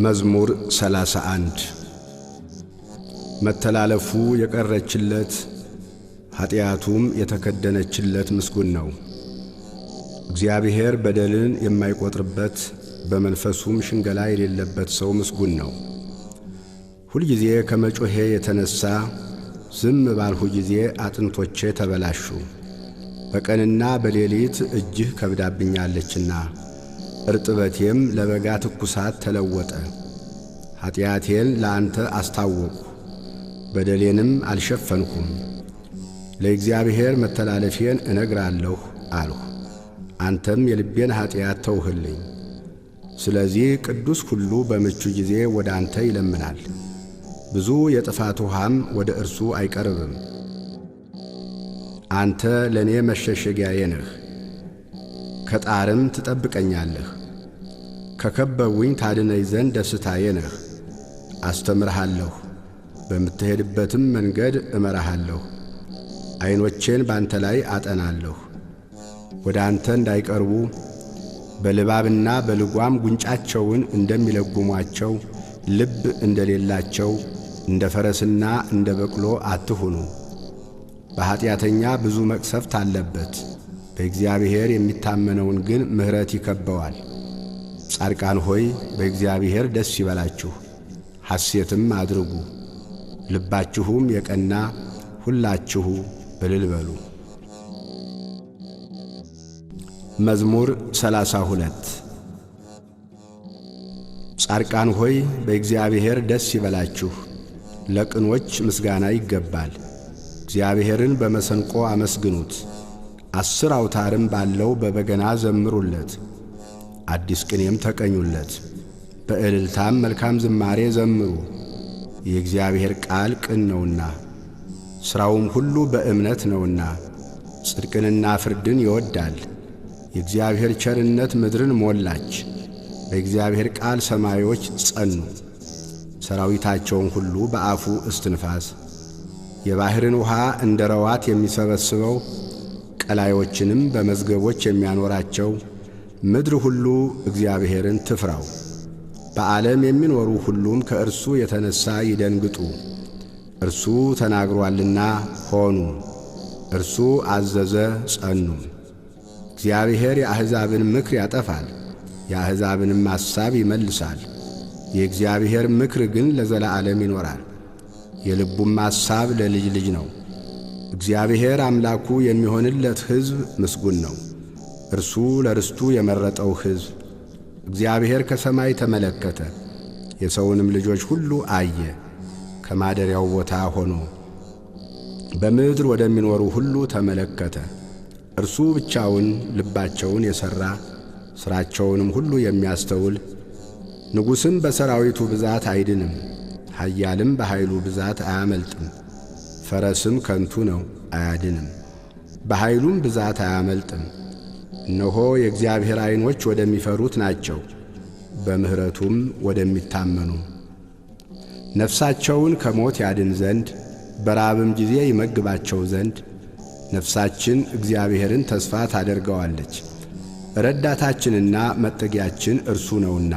መዝሙር 31 መተላለፉ የቀረችለት ኃጢአቱም የተከደነችለት ምስጉን ነው። እግዚአብሔር በደልን የማይቆጥርበት በመንፈሱም ሽንገላ የሌለበት ሰው ምስጉን ነው። ሁልጊዜ ከመጮሄ የተነሳ ዝም ባልሁ ጊዜ አጥንቶቼ ተበላሹ። በቀንና በሌሊት እጅህ ከብዳብኛለችና እርጥበቴም ለበጋ ትኩሳት ተለወጠ። ኃጢአቴን ለአንተ አስታወቅሁ፣ በደሌንም አልሸፈንኩም። ለእግዚአብሔር መተላለፌን እነግራለሁ አልሁ፣ አንተም የልቤን ኃጢአት ተውህልኝ። ስለዚህ ቅዱስ ሁሉ በምቹ ጊዜ ወደ አንተ ይለምናል፣ ብዙ የጥፋት ውሃም ወደ እርሱ አይቀርብም። አንተ ለእኔ መሸሸጊያዬ ነህ፣ ከጣርም ትጠብቀኛለህ። ከከበቡኝ ታድነኝ ዘንድ ደስታዬ ነህ። አስተምርሃለሁ፣ በምትሄድበትም መንገድ እመራሃለሁ። ዐይኖቼን ባንተ ላይ አጠናለሁ፣ ወደ አንተ እንዳይቀርቡ በልባብና በልጓም ጉንጫቸውን እንደሚለጉሟቸው ልብ እንደሌላቸው እንደ ፈረስና እንደ በቅሎ አትሁኑ። በኀጢአተኛ ብዙ መቅሰፍት አለበት፣ በእግዚአብሔር የሚታመነውን ግን ምሕረት ይከበዋል። ጻድቃን ሆይ በእግዚአብሔር ደስ ይበላችሁ፣ ሐሴትም አድርጉ። ልባችሁም የቀና ሁላችሁ እልል በሉ። መዝሙር 32 ጻድቃን ሆይ በእግዚአብሔር ደስ ይበላችሁ፣ ለቅኖች ምስጋና ይገባል። እግዚአብሔርን በመሰንቆ አመስግኑት፣ 10 አውታርም ባለው በበገና ዘምሩለት። አዲስ ቅኔም ተቀኙለት፣ በእልልታም መልካም ዝማሬ ዘምሩ። የእግዚአብሔር ቃል ቅን ነውና ሥራውም ሁሉ በእምነት ነውና፣ ጽድቅንና ፍርድን ይወዳል። የእግዚአብሔር ቸርነት ምድርን ሞላች፣ በእግዚአብሔር ቃል ሰማዮች ጸኑ። ሰራዊታቸውን ሁሉ በአፉ እስትንፋስ፣ የባሕርን ውሃ እንደ ረዋት የሚሰበስበው ቀላዮችንም በመዝገቦች የሚያኖራቸው። ምድር ሁሉ እግዚአብሔርን ትፍራው፣ በዓለም የሚኖሩ ሁሉም ከእርሱ የተነሣ ይደንግጡ። እርሱ ተናግሮአልና ሆኑ፣ እርሱ አዘዘ ጸኑ። እግዚአብሔር የአሕዛብን ምክር ያጠፋል፣ የአሕዛብንም ሐሳብ ይመልሳል። የእግዚአብሔር ምክር ግን ለዘላለም ይኖራል፣ የልቡም ሐሳብ ለልጅ ልጅ ነው። እግዚአብሔር አምላኩ የሚሆንለት ሕዝብ ምስጉን ነው፣ እርሱ ለርስቱ የመረጠው ሕዝብ። እግዚአብሔር ከሰማይ ተመለከተ፣ የሰውንም ልጆች ሁሉ አየ። ከማደሪያው ቦታ ሆኖ በምድር ወደሚኖሩ ሁሉ ተመለከተ። እርሱ ብቻውን ልባቸውን የሠራ ሥራቸውንም ሁሉ የሚያስተውል። ንጉሥም በሰራዊቱ ብዛት አይድንም፣ ኃያልም በኃይሉ ብዛት አያመልጥም። ፈረስም ከንቱ ነው አያድንም፣ በኃይሉም ብዛት አያመልጥም። እነሆ የእግዚአብሔር ዐይኖች ወደሚፈሩት ናቸው፣ በምሕረቱም ወደሚታመኑ። ነፍሳቸውን ከሞት ያድን ዘንድ በራብም ጊዜ ይመግባቸው ዘንድ። ነፍሳችን እግዚአብሔርን ተስፋ ታደርገዋለች፣ ረዳታችንና መጠጊያችን እርሱ ነውና።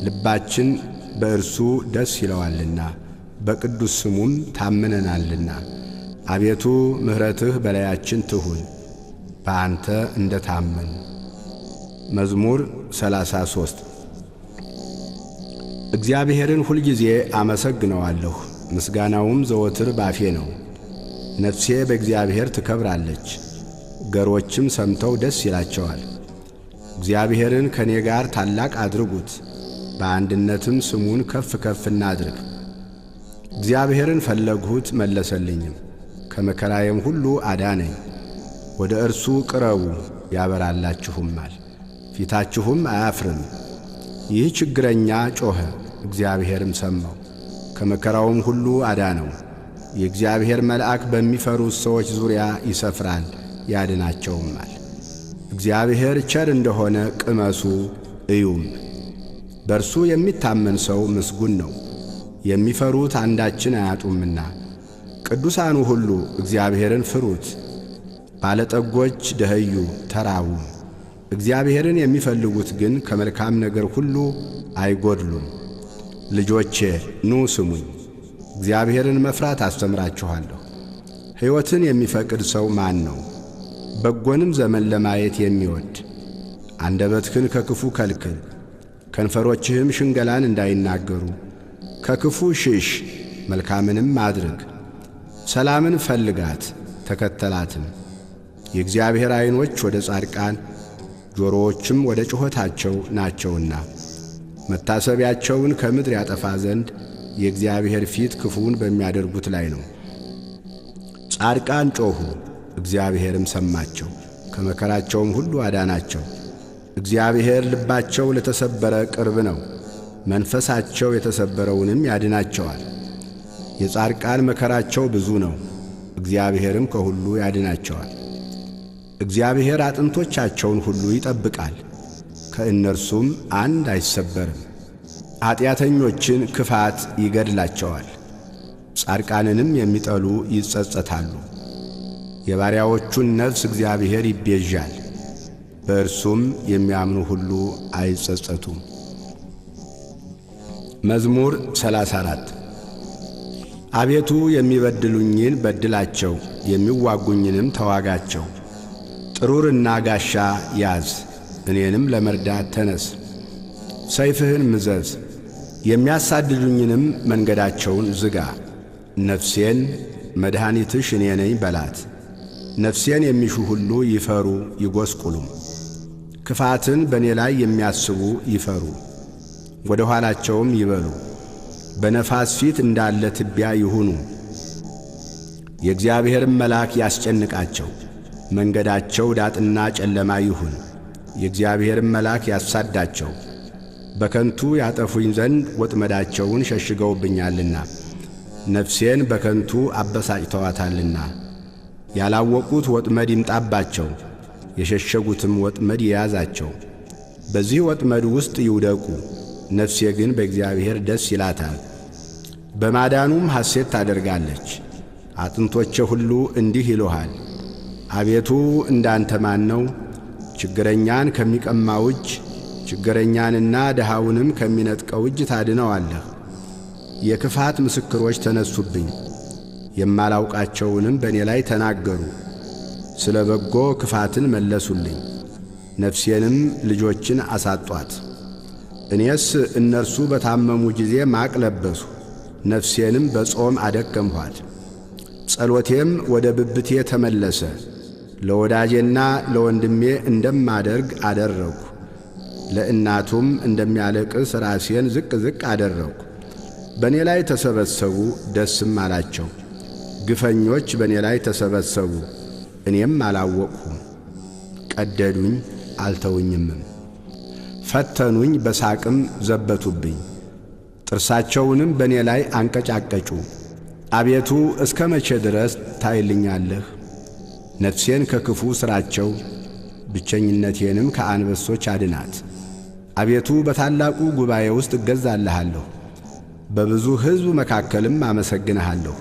ልባችን በእርሱ ደስ ይለዋልና፣ በቅዱስ ስሙም ታምነናልና። አቤቱ ምሕረትህ በላያችን ትሁን፣ በአንተ እንደ ታመን። መዝሙር 33 እግዚአብሔርን ሁልጊዜ አመሰግነዋለሁ፣ ምስጋናውም ዘወትር ባፌ ነው። ነፍሴ በእግዚአብሔር ትከብራለች፣ ገሮችም ሰምተው ደስ ይላቸዋል። እግዚአብሔርን ከእኔ ጋር ታላቅ አድርጉት፣ በአንድነትም ስሙን ከፍ ከፍ እናድርግ። እግዚአብሔርን ፈለግሁት መለሰልኝም፣ ከመከራዬም ሁሉ አዳነኝ። ወደ እርሱ ቅረቡ ያበራላችሁማል፣ ፊታችሁም አያፍርም። ይህ ችግረኛ ጮኸ፣ እግዚአብሔርም ሰማው፣ ከመከራውም ሁሉ አዳነው። የእግዚአብሔር መልአክ በሚፈሩት ሰዎች ዙሪያ ይሰፍራል ያድናቸውማል። እግዚአብሔር ቸር እንደሆነ ቅመሱ እዩም። በእርሱ የሚታመን ሰው ምስጉን ነው፣ የሚፈሩት አንዳችን አያጡምና። ቅዱሳኑ ሁሉ እግዚአብሔርን ፍሩት፣ ባለጠጎች ደኸዩ ተራቡ። እግዚአብሔርን የሚፈልጉት ግን ከመልካም ነገር ሁሉ አይጎድሉም። ልጆቼ ኑ ስሙኝ፣ እግዚአብሔርን መፍራት አስተምራችኋለሁ። ሕይወትን የሚፈቅድ ሰው ማን ነው? በጎንም ዘመን ለማየት የሚወድ። አንደበትህን ከክፉ ከልክል፣ ከንፈሮችህም ሽንገላን እንዳይናገሩ። ከክፉ ሽሽ፣ መልካምንም አድርግ። ሰላምን ፈልጋት ተከተላትም። የእግዚአብሔር ዐይኖች ወደ ጻድቃን ጆሮዎችም ወደ ጩኸታቸው ናቸውና መታሰቢያቸውን ከምድር ያጠፋ ዘንድ የእግዚአብሔር ፊት ክፉውን በሚያደርጉት ላይ ነው። ጻድቃን ጮኹ፣ እግዚአብሔርም ሰማቸው፣ ከመከራቸውም ሁሉ አዳናቸው። እግዚአብሔር ልባቸው ለተሰበረ ቅርብ ነው፣ መንፈሳቸው የተሰበረውንም ያድናቸዋል። የጻድቃን መከራቸው ብዙ ነው፣ እግዚአብሔርም ከሁሉ ያድናቸዋል። እግዚአብሔር አጥንቶቻቸውን ሁሉ ይጠብቃል፣ ከእነርሱም አንድ አይሰበርም። ኀጢአተኞችን ክፋት ይገድላቸዋል፣ ጻድቃንንም የሚጠሉ ይጸጸታሉ። የባሪያዎቹን ነፍስ እግዚአብሔር ይቤዣል፣ በእርሱም የሚያምኑ ሁሉ አይጸጸቱም። መዝሙር 34 አቤቱ የሚበድሉኝን በድላቸው፣ የሚዋጉኝንም ተዋጋቸው። ጥሩርና ጋሻ ያዝ፣ እኔንም ለመርዳት ተነስ። ሰይፍህን ምዘዝ፣ የሚያሳድዱኝንም መንገዳቸውን ዝጋ። ነፍሴን መድኃኒትሽ እኔ ነኝ በላት። ነፍሴን የሚሹ ሁሉ ይፈሩ ይጐስቁሉም። ክፋትን በእኔ ላይ የሚያስቡ ይፈሩ፣ ወደ ኋላቸውም ይበሉ። በነፋስ ፊት እንዳለ ትቢያ ይሁኑ። የእግዚአብሔርም መልአክ ያስጨንቃቸው፣ መንገዳቸው ዳጥና ጨለማ ይሁን። የእግዚአብሔርም መልአክ ያሳዳቸው፣ በከንቱ ያጠፉኝ ዘንድ ወጥመዳቸውን ሸሽገውብኛልና ነፍሴን በከንቱ አበሳጭተዋታልና። ያላወቁት ወጥመድ ይምጣባቸው፣ የሸሸጉትም ወጥመድ ይያዛቸው። በዚህ ወጥመድ ውስጥ ይውደቁ። ነፍሴ ግን በእግዚአብሔር ደስ ይላታል፣ በማዳኑም ሐሴት ታደርጋለች። አጥንቶቼ ሁሉ እንዲህ ይሉሃል፣ አቤቱ እንዳንተ ማን ነው? ችግረኛን ከሚቀማው እጅ፣ ችግረኛንና ድሃውንም ከሚነጥቀው እጅ ታድነዋለህ። የክፋት ምስክሮች ተነሱብኝ፣ የማላውቃቸውንም በእኔ ላይ ተናገሩ። ስለ በጎ ክፋትን መለሱልኝ፣ ነፍሴንም ልጆችን አሳጧት። እኔስ እነርሱ በታመሙ ጊዜ ማቅ ለበሱ፣ ነፍሴንም በጾም አደከምኋት። ጸሎቴም ወደ ብብቴ ተመለሰ፣ ለወዳጄና ለወንድሜ እንደማደርግ አደረግሁ። ለእናቱም እንደሚያለቅስ ራሴን ዝቅ ዝቅ አደረግሁ። በእኔ ላይ ተሰበሰቡ፣ ደስም አላቸው። ግፈኞች በእኔ ላይ ተሰበሰቡ፣ እኔም አላወቅሁም። ቀደዱኝ አልተውኝምም፣ ፈተኑኝ በሳቅም ዘበቱብኝ። ጥርሳቸውንም በእኔ ላይ አንቀጫቀጩ። አቤቱ እስከ መቼ ድረስ ታይልኛለህ? ነፍሴን ከክፉ ሥራቸው፣ ብቸኝነቴንም ከአንበሶች አድናት። አቤቱ በታላቁ ጉባኤ ውስጥ እገዛልሃለሁ፣ በብዙ ሕዝብ መካከልም አመሰግንሃለሁ።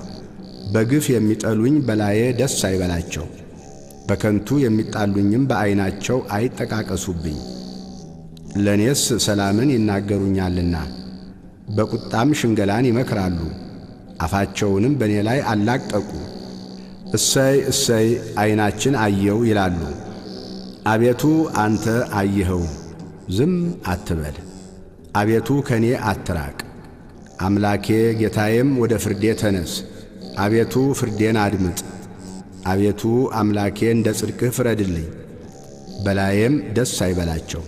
በግፍ የሚጠሉኝ በላዬ ደስ አይበላቸው፣ በከንቱ የሚጣሉኝም በዐይናቸው አይጠቃቀሱብኝ። ለእኔስ ሰላምን ይናገሩኛልና በቁጣም ሽንገላን ይመክራሉ። አፋቸውንም በእኔ ላይ አላቀቁ። እሰይ እሰይ ዐይናችን አየው ይላሉ። አቤቱ አንተ አየኸው፣ ዝም አትበል። አቤቱ ከእኔ አትራቅ። አምላኬ ጌታዬም ወደ ፍርዴ ተነስ። አቤቱ ፍርዴን አድምጥ። አቤቱ አምላኬ እንደ ጽድቅህ ፍረድልኝ። በላዬም ደስ አይበላቸው።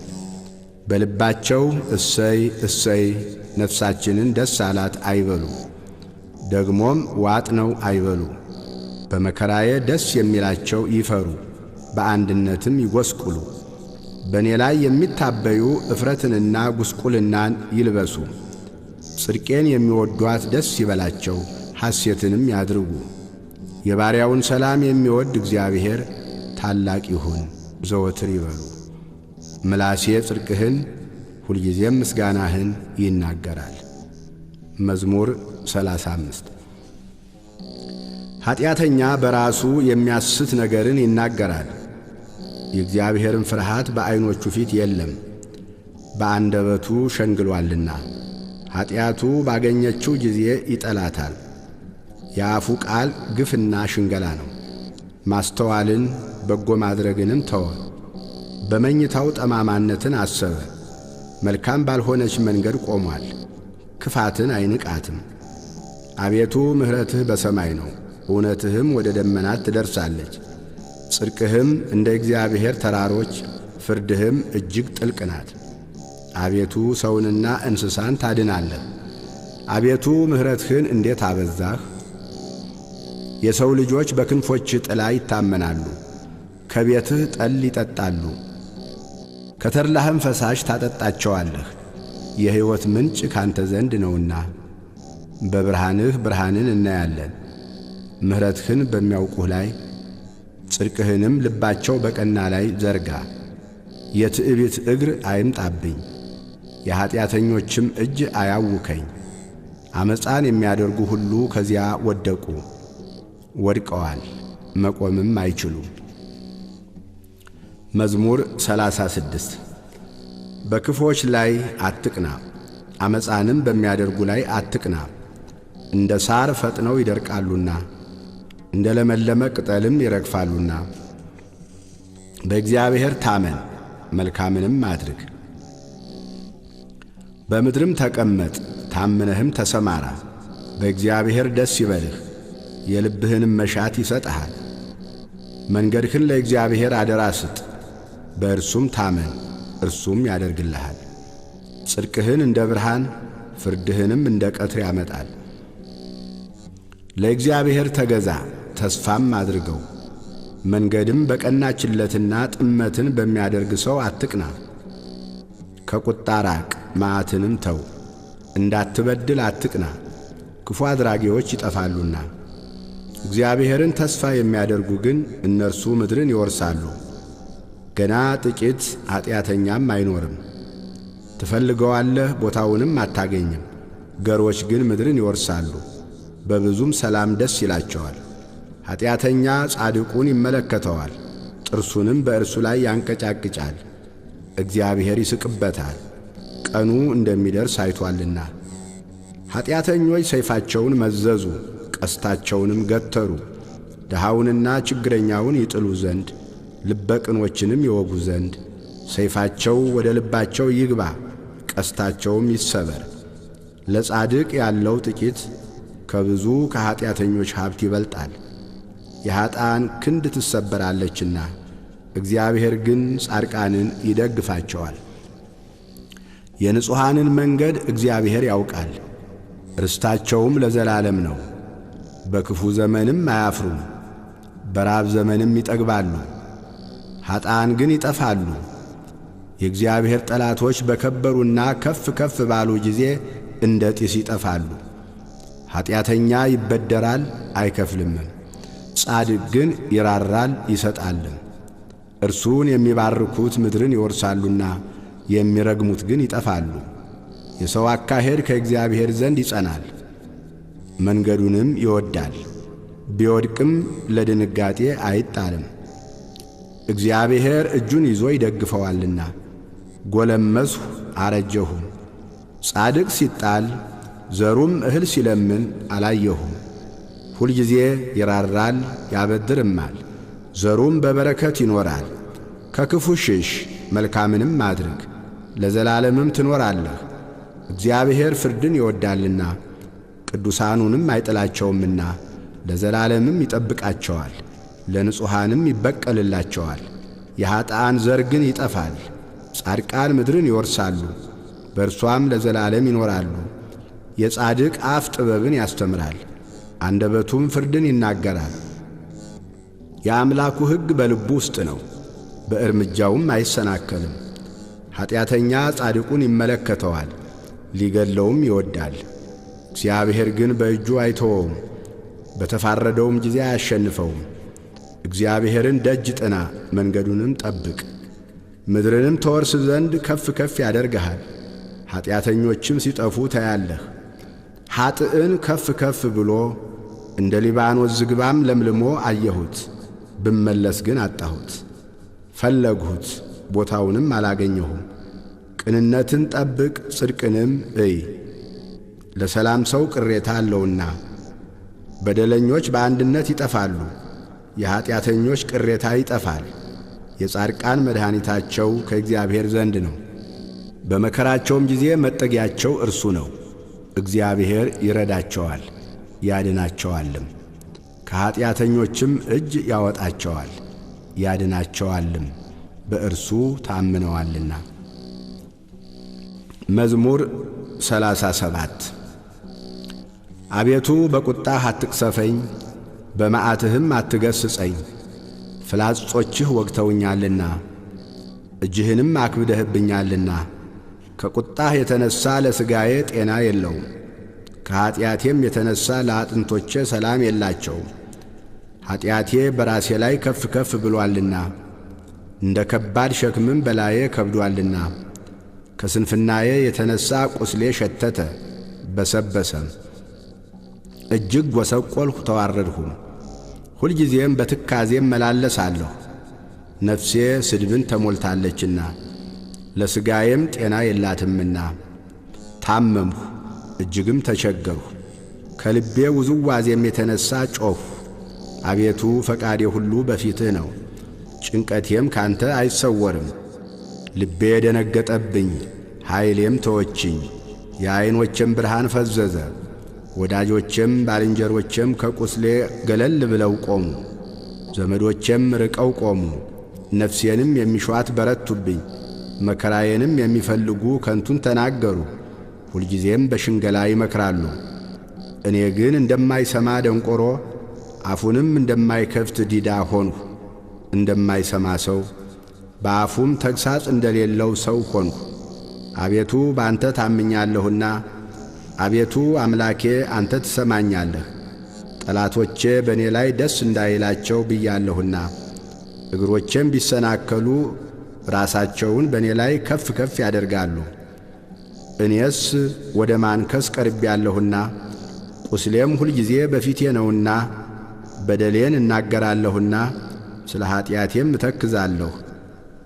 በልባቸው እሰይ እሰይ ነፍሳችንን ደስ አላት አይበሉ፣ ደግሞም ዋጥ ነው አይበሉ። በመከራዬ ደስ የሚላቸው ይፈሩ፣ በአንድነትም ይጐስቁሉ። በእኔ ላይ የሚታበዩ እፍረትንና ጉስቁልናን ይልበሱ። ጽድቄን የሚወዷት ደስ ይበላቸው፣ ሐሴትንም ያድርጉ። የባሪያውን ሰላም የሚወድ እግዚአብሔር ታላቅ ይሁን ዘወትር ይበሉ። ምላሴ ጽድቅህን ሁልጊዜም ምስጋናህን ይናገራል። መዝሙር 35 ኀጢአተኛ በራሱ የሚያስት ነገርን ይናገራል፣ የእግዚአብሔርን ፍርሃት በዐይኖቹ ፊት የለም። በአንደበቱ ሸንግሎአልና ኀጢአቱ ባገኘችው ጊዜ ይጠላታል። የአፉ ቃል ግፍና ሽንገላ ነው። ማስተዋልን በጎ ማድረግንም ተወ። በመኝታው ጠማማነትን አሰበ። መልካም ባልሆነች መንገድ ቆሟል። ክፋትን አይንቃትም። አቤቱ ምሕረትህ በሰማይ ነው፣ እውነትህም ወደ ደመናት ትደርሳለች። ጽድቅህም እንደ እግዚአብሔር ተራሮች፣ ፍርድህም እጅግ ጥልቅ ናት። አቤቱ ሰውንና እንስሳን ታድናለህ። አቤቱ ምሕረትህን እንዴት አበዛህ! የሰው ልጆች በክንፎችህ ጥላ ይታመናሉ፣ ከቤትህ ጠል ይጠጣሉ። ከተድላህም ፈሳሽ ታጠጣቸዋለህ። የሕይወት ምንጭ ካንተ ዘንድ ነውና በብርሃንህ ብርሃንን እናያለን። ምሕረትህን በሚያውቁህ ላይ ጽድቅህንም ልባቸው በቀና ላይ ዘርጋ። የትዕቢት እግር አይምጣብኝ፣ የኀጢአተኞችም እጅ አያውከኝ። ዓመፃን የሚያደርጉ ሁሉ ከዚያ ወደቁ፣ ወድቀዋል፣ መቆምም አይችሉም። መዝሙር 36 በክፎች ላይ አትቅና፣ ዓመፃንም በሚያደርጉ ላይ አትቅና። እንደ ሣር ፈጥነው ይደርቃሉና እንደ ለመለመ ቅጠልም ይረግፋሉና። በእግዚአብሔር ታመን፣ መልካምንም አድርግ። በምድርም ተቀመጥ፣ ታምነህም ተሰማራ። በእግዚአብሔር ደስ ይበልህ፣ የልብህንም መሻት ይሰጥሃል። መንገድህን ለእግዚአብሔር አደራ ስጥ፣ በእርሱም ታመን፣ እርሱም ያደርግልሃል። ጽድቅህን እንደ ብርሃን ፍርድህንም እንደ ቀትር ያመጣል። ለእግዚአብሔር ተገዛ፣ ተስፋም አድርገው። መንገድም በቀናችለትና ጥመትን በሚያደርግ ሰው አትቅና። ከቁጣ ራቅ፣ መዓትንም ተው። እንዳትበድል አትቅና፣ ክፉ አድራጊዎች ይጠፋሉና። እግዚአብሔርን ተስፋ የሚያደርጉ ግን እነርሱ ምድርን ይወርሳሉ። ገና ጥቂት ኀጢአተኛም አይኖርም። ትፈልገዋለህ፣ ቦታውንም አታገኝም። ገሮች ግን ምድርን ይወርሳሉ፣ በብዙም ሰላም ደስ ይላቸዋል። ኀጢአተኛ ጻድቁን ይመለከተዋል፣ ጥርሱንም በእርሱ ላይ ያንቀጫቅጫል። እግዚአብሔር ይስቅበታል፣ ቀኑ እንደሚደርስ አይቶአልና። ኀጢአተኞች ሰይፋቸውን መዘዙ፣ ቀስታቸውንም ገተሩ። ድሃውንና ችግረኛውን ይጥሉ ዘንድ ልበ ቅኖችንም ይወጉ ዘንድ። ሰይፋቸው ወደ ልባቸው ይግባ፣ ቀስታቸውም ይሰበር። ለጻድቅ ያለው ጥቂት ከብዙ ከኀጢአተኞች ሀብት ይበልጣል። የኀጥኣን ክንድ ትሰበራለችና እግዚአብሔር ግን ጻድቃንን ይደግፋቸዋል። የንጹሓንን መንገድ እግዚአብሔር ያውቃል፣ ርስታቸውም ለዘላለም ነው። በክፉ ዘመንም አያፍሩም፣ በራብ ዘመንም ይጠግባሉ። ኀጥኣን ግን ይጠፋሉ። የእግዚአብሔር ጠላቶች በከበሩና ከፍ ከፍ ባሉ ጊዜ እንደ ጢስ ይጠፋሉ። ኀጢአተኛ ይበደራል አይከፍልምም፣ ጻድቅ ግን ይራራል ይሰጣልም። እርሱን የሚባርኩት ምድርን ይወርሳሉና የሚረግሙት ግን ይጠፋሉ። የሰው አካሄድ ከእግዚአብሔር ዘንድ ይጸናል፣ መንገዱንም ይወዳል። ቢወድቅም ለድንጋጤ አይጣልም፣ እግዚአብሔር እጁን ይዞ ይደግፈዋልና። ጎለመስሁ አረጀሁም፣ ጻድቅ ሲጣል ዘሩም እህል ሲለምን አላየሁም። ሁልጊዜ ይራራል ያበድርማል፣ ዘሩም በበረከት ይኖራል። ከክፉ ሽሽ፣ መልካምንም አድርግ፣ ለዘላለምም ትኖራለህ። እግዚአብሔር ፍርድን ይወዳልና ቅዱሳኑንም አይጥላቸውምና ለዘላለምም ይጠብቃቸዋል፣ ለንጹሓንም ይበቀልላቸዋል። የኀጥኣን ዘር ግን ይጠፋል። ጻድቃን ምድርን ይወርሳሉ፣ በእርሷም ለዘላለም ይኖራሉ። የጻድቅ አፍ ጥበብን ያስተምራል፣ አንደበቱም ፍርድን ይናገራል። የአምላኩ ሕግ በልቡ ውስጥ ነው፣ በእርምጃውም አይሰናከልም። ኀጢአተኛ ጻድቁን ይመለከተዋል፣ ሊገድለውም ይወዳል። እግዚአብሔር ግን በእጁ አይተወውም፣ በተፋረደውም ጊዜ አያሸንፈውም። እግዚአብሔርን ደጅ ጥና፣ መንገዱንም ጠብቅ። ምድርንም ተወርስ ዘንድ ከፍ ከፍ ያደርግሃል። ኀጢአተኞችም ሲጠፉ ታያለህ። ኀጥእን ከፍ ከፍ ብሎ እንደ ሊባኖስ ዝግባም ለምልሞ አየሁት። ብመለስ ግን አጣሁት። ፈለግሁት፣ ቦታውንም አላገኘሁም። ቅንነትን ጠብቅ፣ ጽድቅንም እይ፣ ለሰላም ሰው ቅሬታ አለውና። በደለኞች በአንድነት ይጠፋሉ፣ የኀጢአተኞች ቅሬታ ይጠፋል። የጻድቃን መድኃኒታቸው ከእግዚአብሔር ዘንድ ነው፣ በመከራቸውም ጊዜ መጠጊያቸው እርሱ ነው። እግዚአብሔር ይረዳቸዋል ያድናቸዋልም፣ ከኀጢአተኞችም እጅ ያወጣቸዋል ያድናቸዋልም፣ በእርሱ ታምነዋልና። መዝሙር 37 አቤቱ በቁጣህ አትቅሰፈኝ፣ በመዓትህም አትገሥጸኝ። ፍላጾችህ ወግተውኛልና እጅህንም አክብደህብኛልና። ከቁጣህ የተነሣ ለሥጋዬ ጤና የለውም፣ ከኀጢአቴም የተነሣ ለአጥንቶቼ ሰላም የላቸውም። ኀጢአቴ በራሴ ላይ ከፍ ከፍ ብሎአልና እንደ ከባድ ሸክምም በላዬ ከብዶአልና። ከስንፍናዬ የተነሣ ቁስሌ ሸተተ በሰበሰም። እጅግ ጐሰቈልሁ ተዋረድሁም፣ ሁልጊዜም በትካዜም መላለሳለሁ። ነፍሴ ስድብን ተሞልታለችና ለሥጋዬም ጤና የላትምና። ታመምሁ እጅግም ተቸገርሁ፣ ከልቤ ውዝዋዜም የተነሣ ጮኽሁ። አቤቱ ፈቃዴ ሁሉ በፊትህ ነው፣ ጭንቀቴም ካንተ አይሰወርም። ልቤ ደነገጠብኝ፣ ኃይሌም ተወችኝ፣ የዐይኖቼም ብርሃን ፈዘዘ። ወዳጆቼም ባልንጀሮቼም ከቁስሌ ገለል ብለው ቆሙ፣ ዘመዶቼም ርቀው ቆሙ። ነፍሴንም የሚሿት በረቱብኝ፣ መከራዬንም የሚፈልጉ ከንቱን ተናገሩ። ሁልጊዜም በሽንገላ ይመክራሉ። እኔ ግን እንደማይሰማ ደንቆሮ፣ አፉንም እንደማይከፍት ዲዳ ሆንሁ። እንደማይሰማ ሰው በአፉም ተግሣጽ እንደሌለው ሰው ሆንሁ። አቤቱ በአንተ ታምኛለሁና፣ አቤቱ አምላኬ አንተ ትሰማኛለህ። ጠላቶቼ በእኔ ላይ ደስ እንዳይላቸው ብያለሁና፣ እግሮቼም ቢሰናከሉ ራሳቸውን በእኔ ላይ ከፍ ከፍ ያደርጋሉ። እኔስ ወደ ማንከስ ቀርቤያለሁና፣ ቁስሌም ሁልጊዜ በፊቴ ነውና። በደሌን እናገራለሁና ስለ ኀጢአቴም እተክዛለሁ።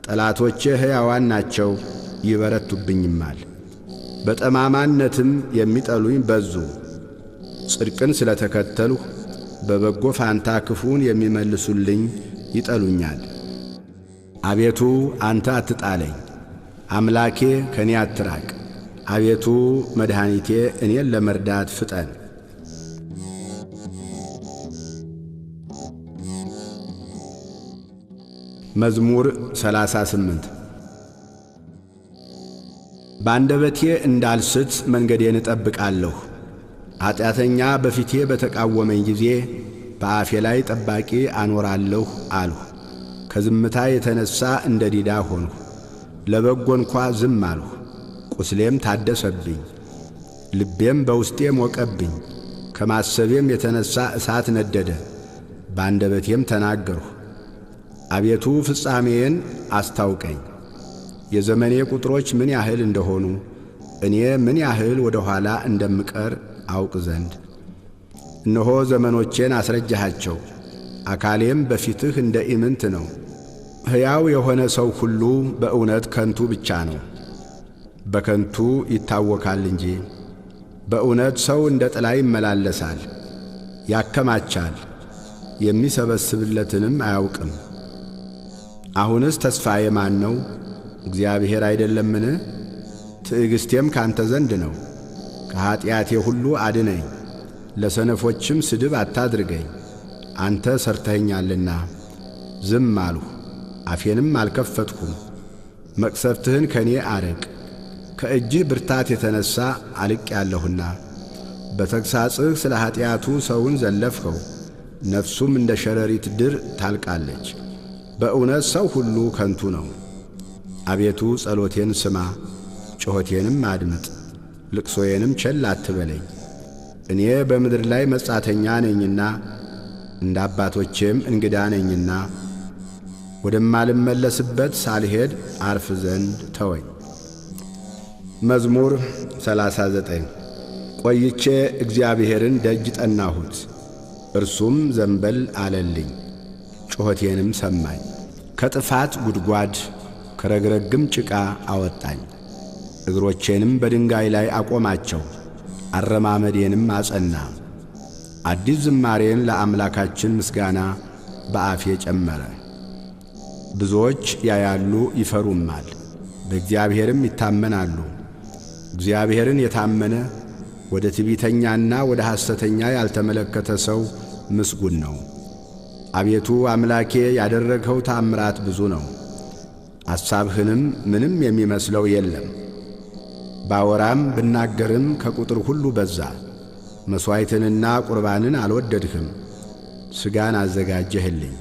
ጠላቶቼ ሕያዋን ናቸው ይበረቱብኝማል፣ በጠማማነትም የሚጠሉኝ በዙ። ጽድቅን ስለ ተከተልሁ በበጎ ፋንታ ክፉን የሚመልሱልኝ ይጠሉኛል። አቤቱ አንተ አትጣለኝ፣ አምላኬ ከኔ አትራቅ። አቤቱ መድኃኒቴ እኔን ለመርዳት ፍጠን። መዝሙር 38 በአንደበቴ እንዳልስት መንገዴን እጠብቃለሁ። ኀጢአተኛ በፊቴ በተቃወመኝ ጊዜ በአፌ ላይ ጠባቂ አኖራለሁ አልሁ። ከዝምታ የተነሣ እንደ ዲዳ ሆንሁ፣ ለበጎ እንኳ ዝም አልሁ። ቁስሌም ታደሰብኝ፣ ልቤም በውስጤ ሞቀብኝ። ከማሰቤም የተነሣ እሳት ነደደ፣ በአንደበቴም ተናገርሁ። አቤቱ ፍጻሜዬን አስታውቀኝ፣ የዘመኔ ቁጥሮች ምን ያህል እንደሆኑ እኔ ምን ያህል ወደ ኋላ እንደምቀር አውቅ ዘንድ። እነሆ ዘመኖቼን አስረጃሃቸው፣ አካሌም በፊትህ እንደ ኢምንት ነው። ሕያው የሆነ ሰው ሁሉ በእውነት ከንቱ ብቻ ነው፣ በከንቱ ይታወካል እንጂ። በእውነት ሰው እንደ ጥላ ይመላለሳል፣ ያከማቻል፣ የሚሰበስብለትንም አያውቅም። አሁንስ ተስፋዬ ማን ነው? እግዚአብሔር አይደለምን? ትዕግሥቴም ካንተ ዘንድ ነው። ከኀጢአቴ ሁሉ አድነኝ፣ ለሰነፎችም ስድብ አታድርገኝ። አንተ ሠርተኸኛልና ዝም አልሁ፣ አፌንም አልከፈትሁም። መቅሰፍትህን ከኔ አርቅ፣ ከእጅህ ብርታት የተነሣ አልቄአለሁና። በተግሣጽህ ስለ ኀጢአቱ ሰውን ዘለፍኸው፣ ነፍሱም እንደ ሸረሪት ድር ታልቃለች። በእውነት ሰው ሁሉ ከንቱ ነው። አቤቱ ጸሎቴን ስማ፣ ጩኸቴንም አድምጥ፣ ልቅሶዬንም ቸል አትበለኝ። እኔ በምድር ላይ መጻተኛ ነኝና እንደ አባቶቼም እንግዳ ነኝና ወደማልመለስበት ሳልሄድ አርፍ ዘንድ ተወኝ። መዝሙር 39 ቆይቼ እግዚአብሔርን ደጅ ጠናሁት፣ እርሱም ዘንበል አለልኝ፣ ጩኸቴንም ሰማኝ። ከጥፋት ጉድጓድ ከረግረግም ጭቃ አወጣኝ፣ እግሮቼንም በድንጋይ ላይ አቆማቸው። አረማመዴንም አጸና። አዲስ ዝማሬን ለአምላካችን ምስጋና በአፌ ጨመረ። ብዙዎች ያያሉ ይፈሩማል፣ በእግዚአብሔርም ይታመናሉ። እግዚአብሔርን የታመነ ወደ ትዕቢተኛና ወደ ሐሰተኛ ያልተመለከተ ሰው ምስጉን ነው። አቤቱ አምላኬ ያደረግኸው ተአምራት ብዙ ነው፣ አሳብህንም ምንም የሚመስለው የለም። ባወራም ብናገርም ከቁጥር ሁሉ በዛ። መሥዋዕትንና ቁርባንን አልወደድህም፣ ሥጋን አዘጋጀህልኝ።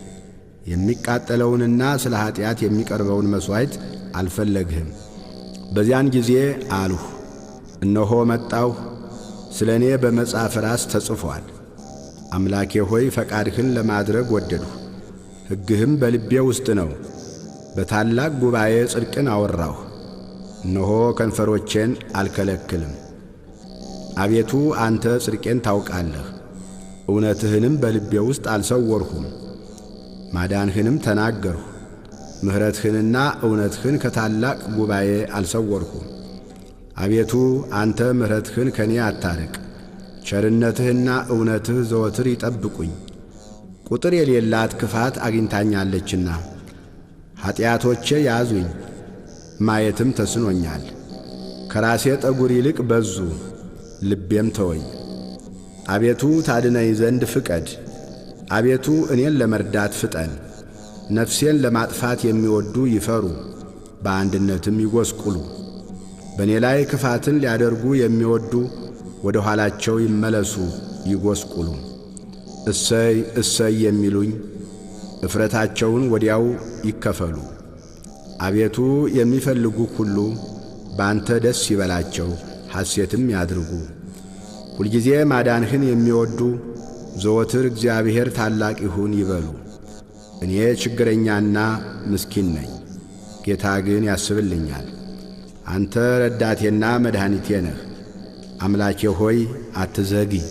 የሚቃጠለውንና ስለ ኀጢአት የሚቀርበውን መሥዋዕት አልፈለግህም። በዚያን ጊዜ አልሁ፣ እነሆ መጣሁ፣ ስለ እኔ በመጽሐፍ ራስ ተጽፏል። አምላኬ ሆይ ፈቃድህን ለማድረግ ወደድሁ፣ ሕግህም በልቤ ውስጥ ነው። በታላቅ ጉባኤ ጽድቅን አወራሁ፣ እነሆ ከንፈሮቼን አልከለክልም። አቤቱ አንተ ጽድቄን ታውቃለህ፣ እውነትህንም በልቤ ውስጥ አልሰወርሁም። ማዳንህንም ተናገርሁ፣ ምሕረትህንና እውነትህን ከታላቅ ጉባኤ አልሰወርሁም። አቤቱ አንተ ምሕረትህን ከኔ አታርቅ፣ ቸርነትህና እውነትህ ዘወትር ይጠብቁኝ። ቁጥር የሌላት ክፋት አግኝታኛለችና ኀጢአቶቼ ያዙኝ፣ ማየትም ተስኖኛል። ከራሴ ጠጉር ይልቅ በዙ፣ ልቤም ተወኝ። አቤቱ ታድነኝ ዘንድ ፍቀድ፣ አቤቱ እኔን ለመርዳት ፍጠን። ነፍሴን ለማጥፋት የሚወዱ ይፈሩ፣ በአንድነትም ይጐስቁሉ። በእኔ ላይ ክፋትን ሊያደርጉ የሚወዱ ወደ ኋላቸው ይመለሱ ይጐስቁሉ። እሰይ እሰይ የሚሉኝ እፍረታቸውን ወዲያው ይከፈሉ። አቤቱ የሚፈልጉህ ሁሉ በአንተ ደስ ይበላቸው፣ ሐሴትም ያድርጉ። ሁልጊዜ ማዳንህን የሚወዱ ዘወትር እግዚአብሔር ታላቅ ይሁን ይበሉ። እኔ ችግረኛና ምስኪን ነኝ፣ ጌታ ግን ያስብልኛል። አንተ ረዳቴና መድኃኒቴ ነህ። አምላኬ ሆይ አትዘግይ።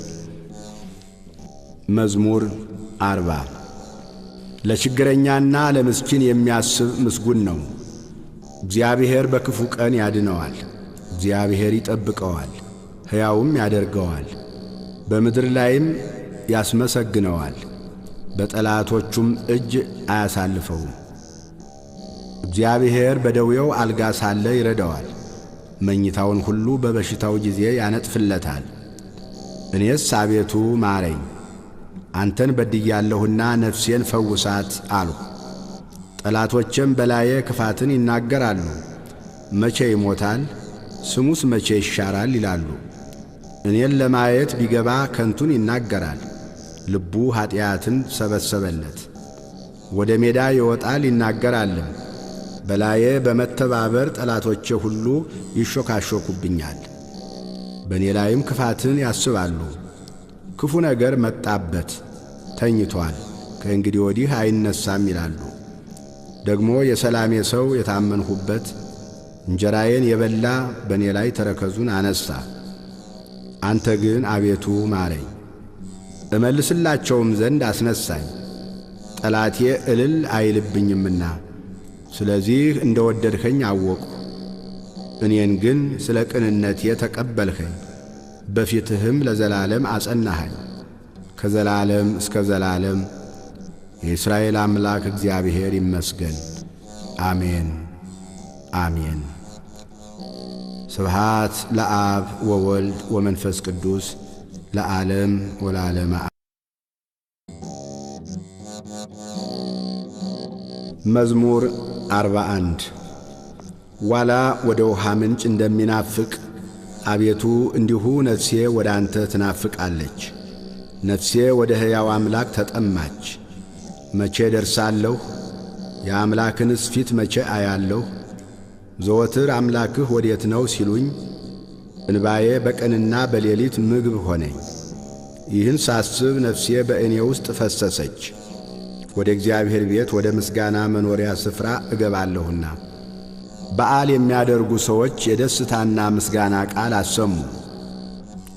መዝሙር 40 ለችግረኛና ለምስኪን የሚያስብ ምስጉን ነው። እግዚአብሔር በክፉ ቀን ያድነዋል፣ እግዚአብሔር ይጠብቀዋል፣ ሕያውም ያደርገዋል፣ በምድር ላይም ያስመሰግነዋል፣ በጠላቶቹም እጅ አያሳልፈውም። እግዚአብሔር በደዌው አልጋ ሳለ ይረዳዋል፣ መኝታውን ሁሉ በበሽታው ጊዜ ያነጥፍለታል። እኔስ አቤቱ ማረኝ፣ አንተን በድያለሁና ነፍሴን ፈውሳት አልሁ። ጠላቶቼም በላዬ ክፋትን ይናገራሉ። መቼ ይሞታል? ስሙስ መቼ ይሻራል? ይላሉ። እኔን ለማየት ቢገባ ከንቱን ይናገራል። ልቡ ኀጢአትን ሰበሰበለት። ወደ ሜዳ ይወጣል ይናገራልም። በላዬ በመተባበር ጠላቶቼ ሁሉ ይሾካሾኩብኛል። በእኔ ላይም ክፋትን ያስባሉ። ክፉ ነገር መጣበት፣ ተኝቶአል፣ ከእንግዲህ ወዲህ አይነሳም ይላሉ። ደግሞ የሰላሜ ሰው የታመንሁበት እንጀራዬን የበላ በእኔ ላይ ተረከዙን አነሣ። አንተ ግን አቤቱ ማረኝ፣ እመልስላቸውም ዘንድ አስነሣኝ። ጠላቴ እልል አይልብኝምና ስለዚህ እንደ ወደድኸኝ አወቅሁ። እኔን ግን ስለ ቅንነቴ ተቀበልኸኝ፣ በፊትህም ለዘላለም አጸናኸኝ። ከዘላለም እስከ ዘላለም የእስራኤል አምላክ እግዚአብሔር ይመስገን። አሜን አሜን። ስብሃት ለአብ ወወልድ ወመንፈስ ቅዱስ ለዓለም ወለዓለመ። መዝሙር 41 ዋላ ወደ ውሃ ምንጭ እንደሚናፍቅ አቤቱ እንዲሁ ነፍሴ ወደ አንተ ትናፍቃለች። ነፍሴ ወደ ሕያው አምላክ ተጠማች። መቼ ደርሳለሁ? የአምላክንስ ፊት መቼ አያለሁ? ዘወትር አምላክህ ወዴት ነው ሲሉኝ፣ እንባዬ በቀንና በሌሊት ምግብ ሆነኝ። ይህን ሳስብ ነፍሴ በእኔ ውስጥ ፈሰሰች። ወደ እግዚአብሔር ቤት ወደ ምስጋና መኖሪያ ስፍራ እገባለሁና። በዓል የሚያደርጉ ሰዎች የደስታና ምስጋና ቃል አሰሙ።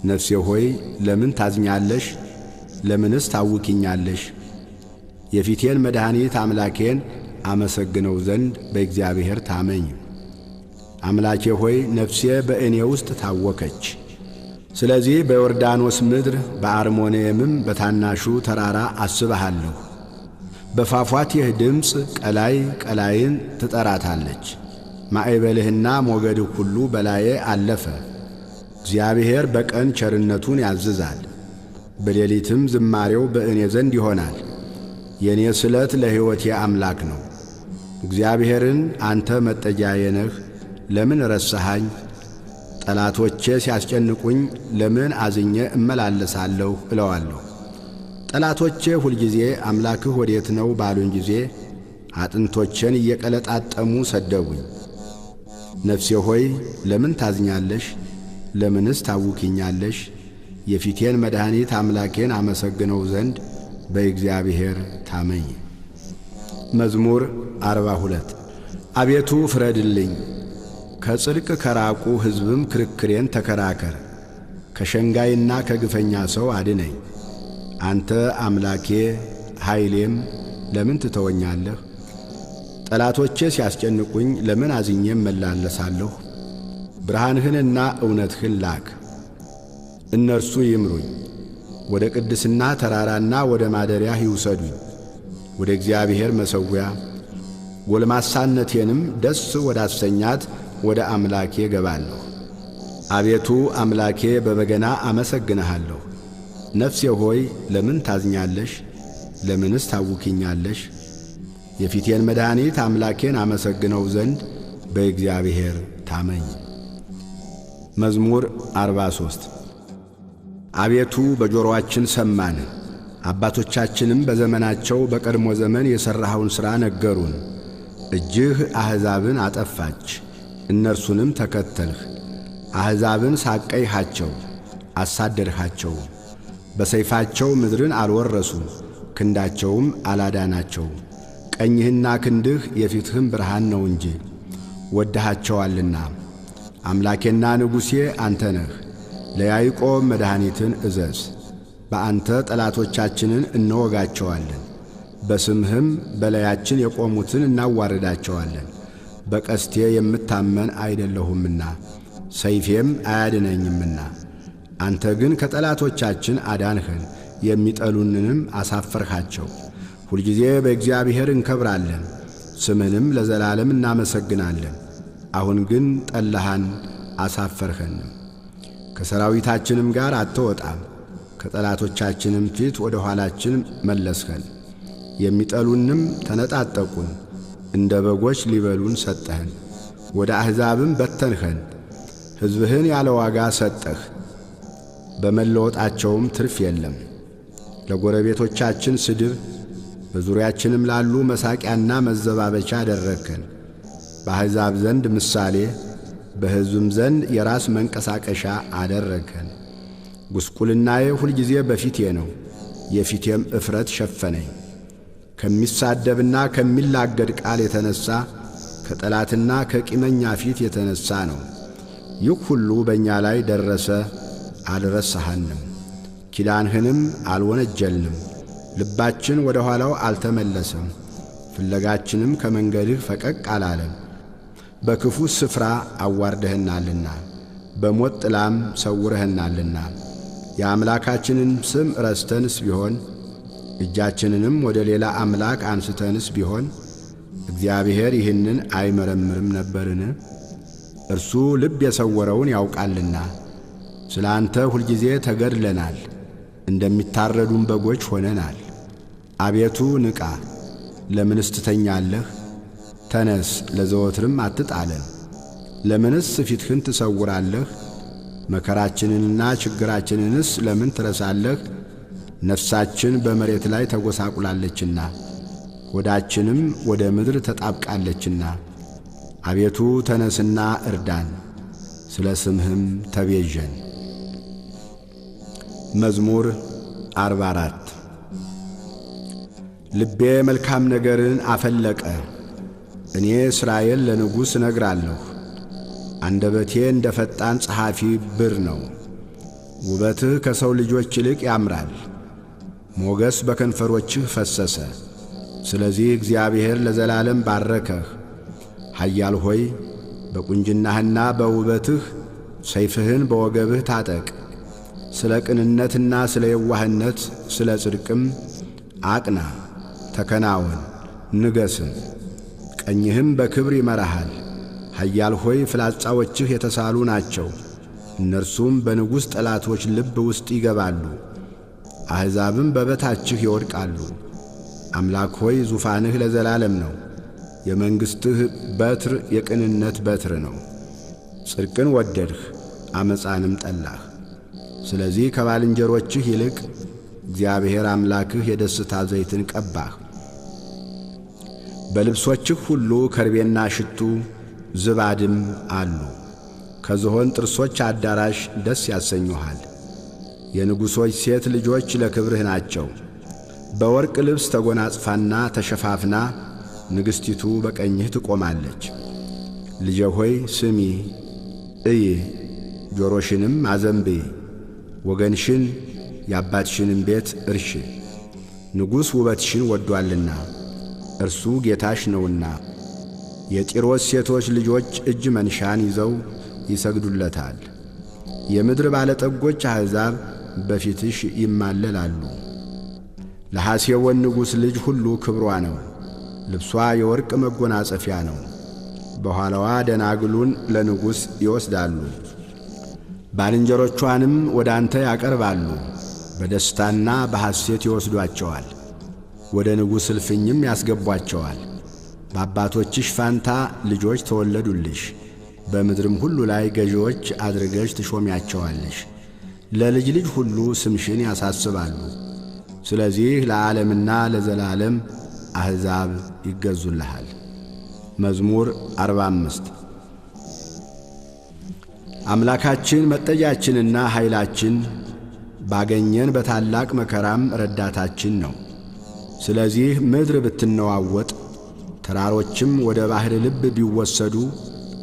ነፍሴ ሆይ ለምን ታዝኛለሽ? ለምንስ ታውኪኛለሽ? የፊቴን መድኃኒት አምላኬን አመሰግነው ዘንድ በእግዚአብሔር ታመኝ። አምላኬ ሆይ ነፍሴ በእኔ ውስጥ ታወከች። ስለዚህ በዮርዳኖስ ምድር በአርሞንኤምም በታናሹ ተራራ አስብሃለሁ። በፏፏቴህ ድምፅ ቀላይ ቀላይን ትጠራታለች። ማዕበልህና ሞገድህ ሁሉ በላዬ አለፈ። እግዚአብሔር በቀን ቸርነቱን ያዝዛል፣ በሌሊትም ዝማሬው በእኔ ዘንድ ይሆናል። የእኔ ስለት ለሕይወቴ አምላክ ነው። እግዚአብሔርን አንተ መጠጊያዬ ነህ፣ ለምን ረሳኸኝ? ጠላቶቼ ሲያስጨንቁኝ ለምን አዝኜ እመላለሳለሁ እለዋለሁ። ጠላቶቼ ሁልጊዜ አምላክህ ወዴት ነው ባሉኝ ጊዜ አጥንቶቼን እየቀለጣጠሙ ሰደቡኝ። ነፍሴ ሆይ ለምን ታዝኛለሽ? ለምንስ ታውኪኛለሽ? የፊቴን መድኃኒት አምላኬን አመሰግነው ዘንድ በእግዚአብሔር ታመኝ። መዝሙር 42 አቤቱ ፍረድልኝ፣ ከጽድቅ ከራቁ ሕዝብም ክርክሬን ተከራከር። ከሸንጋይና ከግፈኛ ሰው አድነኝ። አንተ አምላኬ ኃይሌም ለምን ትተወኛለህ? ጠላቶቼ ሲያስጨንቁኝ ለምን አዝኜ እመላለሳለሁ? ብርሃንህንና እውነትህን ላክ፣ እነርሱ ይምሩኝ። ወደ ቅድስና ተራራና ወደ ማደሪያህ ይውሰዱኝ፣ ወደ እግዚአብሔር መሠዊያ። ጎልማሳነቴንም ደስ ወዳሰኛት ወደ አምላኬ ገባለሁ። አቤቱ አምላኬ በበገና አመሰግንሃለሁ። ነፍሴ ሆይ ለምን ታዝኛለሽ? ለምንስ ታውኪኛለሽ? የፊቴን መድኃኒት አምላኬን አመሰግነው ዘንድ በእግዚአብሔር ታመኝ። መዝሙር 43 አቤቱ በጆሮአችን ሰማን፣ አባቶቻችንም በዘመናቸው በቀድሞ ዘመን የሠራኸውን ሥራ ነገሩን። እጅህ አሕዛብን አጠፋች፣ እነርሱንም ተከተልህ። አሕዛብን ሳቀይሃቸው፣ አሳደድሃቸው። በሰይፋቸው ምድርን አልወረሱም፣ ክንዳቸውም አላዳናቸው። ቀኝህና ክንድህ የፊትህም ብርሃን ነው እንጂ ወድሃቸዋልና። አምላኬና ንጉሴ አንተ ነህ። ለያዕቆብ መድኃኒትን እዘዝ። በአንተ ጠላቶቻችንን እንወጋቸዋለን፣ በስምህም በላያችን የቆሙትን እናዋርዳቸዋለን። በቀስቴ የምታመን አይደለሁምና ሰይፌም አያድነኝምና። አንተ ግን ከጠላቶቻችን አዳንኸን፣ የሚጠሉንንም አሳፈርሃቸው። ሁልጊዜ በእግዚአብሔር እንከብራለን፣ ስምህንም ለዘላለም እናመሰግናለን። አሁን ግን ጠላሃን፣ አሳፈርኸንም። ከሰራዊታችንም ጋር አትወጣም፣ ከጠላቶቻችንም ፊት ወደ ኋላችን መለስኸን። የሚጠሉንም ተነጣጠቁን፣ እንደ በጎች ሊበሉን ሰጠኸን። ወደ አሕዛብም በተንኸን፣ ሕዝብህን ያለ ዋጋ ሰጠህ። በመለወጣቸውም ትርፍ የለም። ለጎረቤቶቻችን ስድብ፣ በዙሪያችንም ላሉ መሳቂያና መዘባበቻ አደረግከን። በአሕዛብ ዘንድ ምሳሌ፣ በሕዝብም ዘንድ የራስ መንቀሳቀሻ አደረግከን። ጉስቁልናዬ ሁልጊዜ በፊቴ ነው፣ የፊቴም እፍረት ሸፈነኝ። ከሚሳደብና ከሚላገድ ቃል የተነሣ ከጠላትና ከቂመኛ ፊት የተነሣ ነው። ይህ ሁሉ በእኛ ላይ ደረሰ፣ አልረሳሃንም። ኪዳንህንም አልወነጀልንም። ልባችን ወደ ኋላው አልተመለሰም፣ ፍለጋችንም ከመንገድህ ፈቀቅ አላለም። በክፉ ስፍራ አዋርደህናልና፣ በሞት ጥላም ሰውረህናልና። የአምላካችንን ስም ረስተንስ ቢሆን እጃችንንም ወደ ሌላ አምላክ አንስተንስ ቢሆን እግዚአብሔር ይህንን አይመረምርም ነበርን? እርሱ ልብ የሰወረውን ያውቃልና። ስለ አንተ ሁልጊዜ ተገድለናል፣ እንደሚታረዱም በጎች ሆነናል። አቤቱ ንቃ፣ ለምንስ ትተኛለህ? ተነስ፣ ለዘወትርም አትጣለን። ለምንስ ፊትህን ትሰውራለህ? መከራችንንና ችግራችንንስ ለምን ትረሳለህ? ነፍሳችን በመሬት ላይ ተጐሳቁላለችና ሆዳችንም ወደ ምድር ተጣብቃለችና። አቤቱ ተነስና እርዳን፣ ስለ ስምህም ተቤዠን። መዝሙር 44 ልቤ መልካም ነገርን አፈለቀ። እኔ እስራኤል ለንጉሥ እነግራለሁ። አንደበቴ እንደ ፈጣን ጸሐፊ ብር ነው። ውበትህ ከሰው ልጆች ይልቅ ያምራል፣ ሞገስ በከንፈሮችህ ፈሰሰ። ስለዚህ እግዚአብሔር ለዘላለም ባረከህ። ኃያል ሆይ በቁንጅናህና በውበትህ ሰይፍህን በወገብህ ታጠቅ። ስለ ቅንነትና ስለ የዋህነት ስለ ጽድቅም አቅና፣ ተከናወን፣ ንገስም። ቀኝህም በክብር ይመራሃል። ኃያል ሆይ ፍላጻዎችህ የተሳሉ ናቸው፣ እነርሱም በንጉሥ ጠላቶች ልብ ውስጥ ይገባሉ። አሕዛብም በበታችህ ይወድቃሉ። አምላክ ሆይ ዙፋንህ ለዘላለም ነው። የመንግሥትህ በትር የቅንነት በትር ነው። ጽድቅን ወደድህ፣ ዓመፃንም ጠላህ። ስለዚህ ከባልንጀሮችህ ይልቅ እግዚአብሔር አምላክህ የደስታ ዘይትን ቀባህ። በልብሶችህ ሁሉ ከርቤና ሽቱ ዝባድም አሉ። ከዝሆን ጥርሶች አዳራሽ ደስ ያሰኙሃል። የንጉሶች ሴት ልጆች ለክብርህ ናቸው። በወርቅ ልብስ ተጎናጽፋና ተሸፋፍና ንግሥቲቱ በቀኝህ ትቆማለች። ልጄ ሆይ ስሚ፣ እይ፣ ጆሮሽንም አዘንብዪ። ወገንሽን የአባትሽንም ቤት እርሺ። ንጉሥ ውበትሽን ወዷልና እርሱ ጌታሽ ነውና። የጢሮስ ሴቶች ልጆች እጅ መንሻን ይዘው ይሰግዱለታል። የምድር ባለጠጎች አሕዛብ በፊትሽ ይማለላሉ። ለሐሴቦን ንጉሥ ልጅ ሁሉ ክብሯ ነው። ልብሷ የወርቅ መጎናጸፊያ ነው። በኋላዋ ደናግሉን ለንጉሥ ይወስዳሉ። ባልንጀሮቿንም ወደ አንተ ያቀርባሉ። በደስታና በሐሴት ይወስዷቸዋል። ወደ ንጉሥ እልፍኝም ያስገቧቸዋል። በአባቶችሽ ፋንታ ልጆች ተወለዱልሽ። በምድርም ሁሉ ላይ ገዢዎች አድርገሽ ትሾሚያቸዋለሽ። ለልጅ ልጅ ሁሉ ስምሽን ያሳስባሉ። ስለዚህ ለዓለምና ለዘላለም አሕዛብ ይገዙልሃል። መዝሙር 45 አምላካችን መጠጊያችንና ኃይላችን፣ ባገኘን በታላቅ መከራም ረዳታችን ነው። ስለዚህ ምድር ብትነዋወጥ ተራሮችም ወደ ባሕር ልብ ቢወሰዱ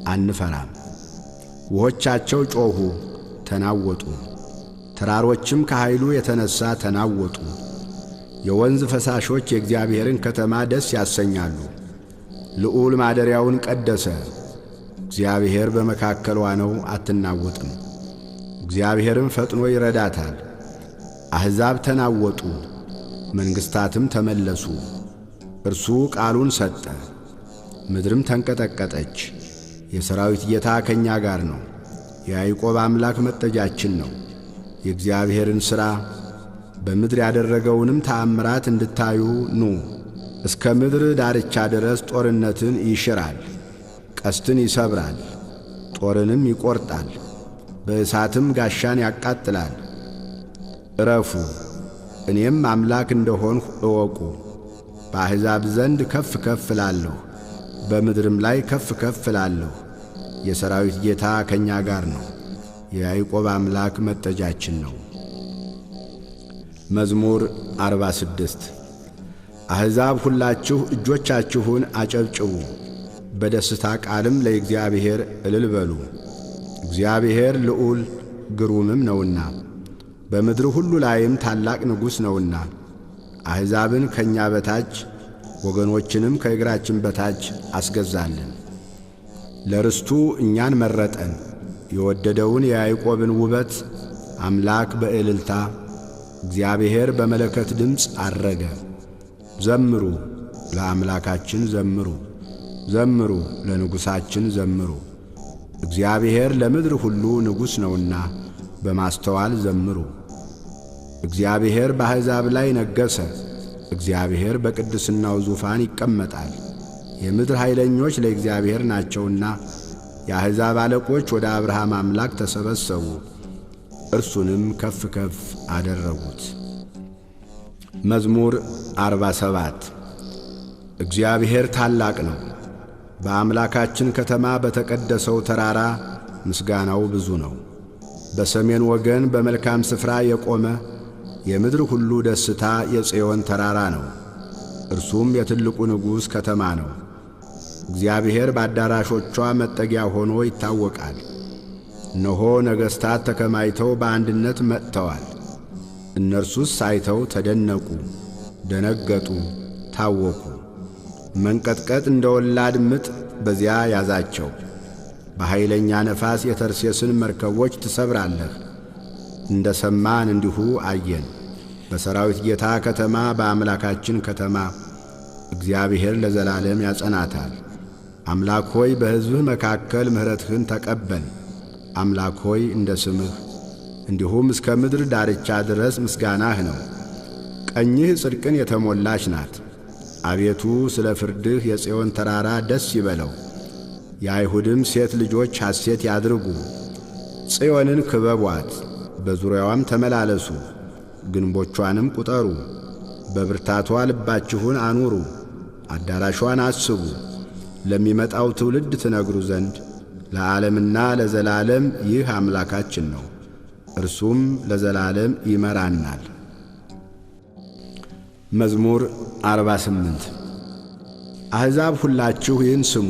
አንፈራም። ውኆቻቸው ጮኹ ተናወጡ፣ ተራሮችም ከኃይሉ የተነሣ ተናወጡ። የወንዝ ፈሳሾች የእግዚአብሔርን ከተማ ደስ ያሰኛሉ። ልዑል ማደሪያውን ቀደሰ። እግዚአብሔር በመካከሏ ነው፣ አትናወጥም። እግዚአብሔርም ፈጥኖ ይረዳታል። አሕዛብ ተናወጡ፣ መንግሥታትም ተመለሱ። እርሱ ቃሉን ሰጠ፣ ምድርም ተንቀጠቀጠች። የሰራዊት ጌታ ከእኛ ጋር ነው። የያዕቆብ አምላክ መጠጊያችን ነው። የእግዚአብሔርን ሥራ በምድር ያደረገውንም ተአምራት እንድታዩ ኑ። እስከ ምድር ዳርቻ ድረስ ጦርነትን ይሽራል፣ ቀስትን ይሰብራል፣ ጦርንም ይቈርጣል፣ በእሳትም ጋሻን ያቃጥላል። ዕረፉ፣ እኔም አምላክ እንደሆንሁ እወቁ። በአሕዛብ ዘንድ ከፍ ከፍ እላለሁ፣ በምድርም ላይ ከፍ ከፍ እላለሁ። የሰራዊት ጌታ ከእኛ ጋር ነው። የያዕቆብ አምላክ መጠጊያችን ነው። መዝሙር 46 አሕዛብ ሁላችሁ እጆቻችሁን አጨብጭቡ፣ በደስታ ቃልም ለእግዚአብሔር እልል በሉ። እግዚአብሔር ልዑል ግሩምም ነውና በምድር ሁሉ ላይም ታላቅ ንጉሥ ነውና። አሕዛብን ከእኛ በታች ወገኖችንም ከእግራችን በታች አስገዛልን። ለርስቱ እኛን መረጠን፣ የወደደውን የያዕቆብን ውበት አምላክ በእልልታ እግዚአብሔር በመለከት ድምፅ አረገ። ዘምሩ፣ ለአምላካችን ዘምሩ፣ ዘምሩ፣ ለንጉሣችን ዘምሩ። እግዚአብሔር ለምድር ሁሉ ንጉሥ ነውና በማስተዋል ዘምሩ። እግዚአብሔር በአሕዛብ ላይ ነገሠ። እግዚአብሔር በቅድስናው ዙፋን ይቀመጣል። የምድር ኃይለኞች ለእግዚአብሔር ናቸውና የአሕዛብ አለቆች ወደ አብርሃም አምላክ ተሰበሰቡ፣ እርሱንም ከፍ ከፍ አደረጉት። መዝሙር 47 እግዚአብሔር ታላቅ ነው። በአምላካችን ከተማ በተቀደሰው ተራራ ምስጋናው ብዙ ነው። በሰሜን ወገን በመልካም ስፍራ የቆመ የምድር ሁሉ ደስታ የጽዮን ተራራ ነው። እርሱም የትልቁ ንጉሥ ከተማ ነው። እግዚአብሔር በአዳራሾቿ መጠጊያ ሆኖ ይታወቃል። እነሆ ነገሥታት ተከማይተው በአንድነት መጥተዋል። እነርሱስ አይተው ተደነቁ፣ ደነገጡ፣ ታወኩ። መንቀጥቀጥ እንደ ወላድ ምጥ በዚያ ያዛቸው። በኃይለኛ ነፋስ የተርሴስን መርከቦች ትሰብራለህ። እንደ ሰማን እንዲሁ አየን። በሰራዊት ጌታ ከተማ በአምላካችን ከተማ እግዚአብሔር ለዘላለም ያጸናታል። አምላክ ሆይ በሕዝብህ መካከል ምሕረትህን ተቀበል። አምላክ ሆይ እንደ ስምህ እንዲሁም እስከ ምድር ዳርቻ ድረስ ምስጋናህ ነው። ቀኝህ ጽድቅን የተሞላች ናት። አቤቱ ስለ ፍርድህ የጽዮን ተራራ ደስ ይበለው፣ የአይሁድም ሴት ልጆች ሐሴት ያድርጉ። ጽዮንን ክበቧት፣ በዙሪያዋም ተመላለሱ፣ ግንቦቿንም ቁጠሩ። በብርታቷ ልባችሁን አኑሩ፣ አዳራሿን አስቡ። ለሚመጣው ትውልድ ትነግሩ ዘንድ ለዓለምና ለዘላለም ይህ አምላካችን ነው፣ እርሱም ለዘላለም ይመራናል። መዝሙር 48 አሕዛብ ሁላችሁ ይህን ስሙ፣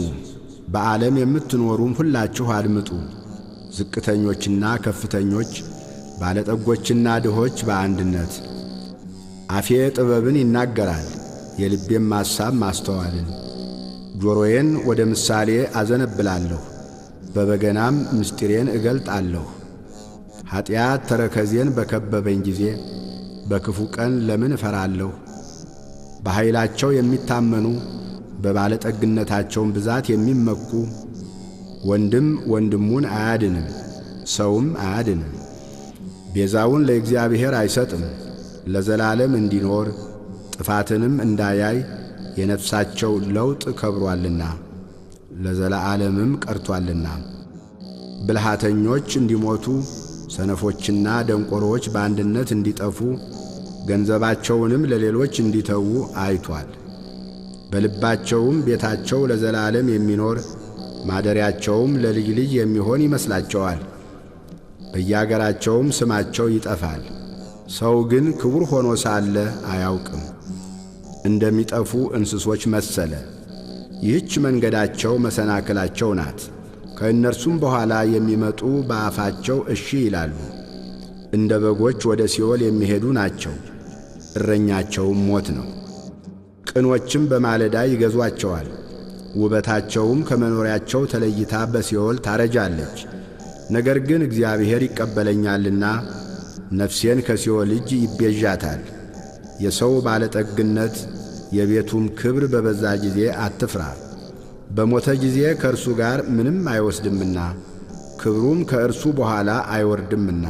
በዓለም የምትኖሩም ሁላችሁ አድምጡ። ዝቅተኞችና ከፍተኞች፣ ባለጠጎችና ድሆች በአንድነት። አፌ ጥበብን ይናገራል፣ የልቤም ሐሳብ ማስተዋልን። ጆሮዬን ወደ ምሳሌ አዘነብላለሁ፣ በበገናም ምስጢሬን እገልጣለሁ። ኀጢአት ተረከዜን በከበበኝ ጊዜ በክፉ ቀን ለምን እፈራለሁ? በኃይላቸው የሚታመኑ በባለጠግነታቸውም ብዛት የሚመኩ ወንድም ወንድሙን አያድንም፣ ሰውም አያድንም። ቤዛውን ለእግዚአብሔር አይሰጥም፣ ለዘላለም እንዲኖር ጥፋትንም እንዳያይ የነፍሳቸው ለውጥ ከብሮአልና ለዘላለምም ቀርቶአልና። ብልሃተኞች እንዲሞቱ ሰነፎችና ደንቆሮዎች በአንድነት እንዲጠፉ ገንዘባቸውንም ለሌሎች እንዲተዉ አይቷል። በልባቸውም ቤታቸው ለዘላለም የሚኖር ማደሪያቸውም ለልጅ ልጅ የሚሆን ይመስላቸዋል። በየአገራቸውም ስማቸው ይጠፋል። ሰው ግን ክቡር ሆኖ ሳለ አያውቅም፣ እንደሚጠፉ እንስሶች መሰለ። ይህች መንገዳቸው መሰናክላቸው ናት። ከእነርሱም በኋላ የሚመጡ በአፋቸው እሺ ይላሉ። እንደ በጎች ወደ ሲኦል የሚሄዱ ናቸው፣ እረኛቸውም ሞት ነው። ቅኖችም በማለዳ ይገዟቸዋል፣ ውበታቸውም ከመኖሪያቸው ተለይታ በሲኦል ታረጃለች። ነገር ግን እግዚአብሔር ይቀበለኛልና ነፍሴን ከሲኦል እጅ ይቤዣታል። የሰው ባለጠግነት የቤቱም ክብር በበዛ ጊዜ አትፍራ። በሞተ ጊዜ ከእርሱ ጋር ምንም አይወስድምና ክብሩም ከእርሱ በኋላ አይወርድምና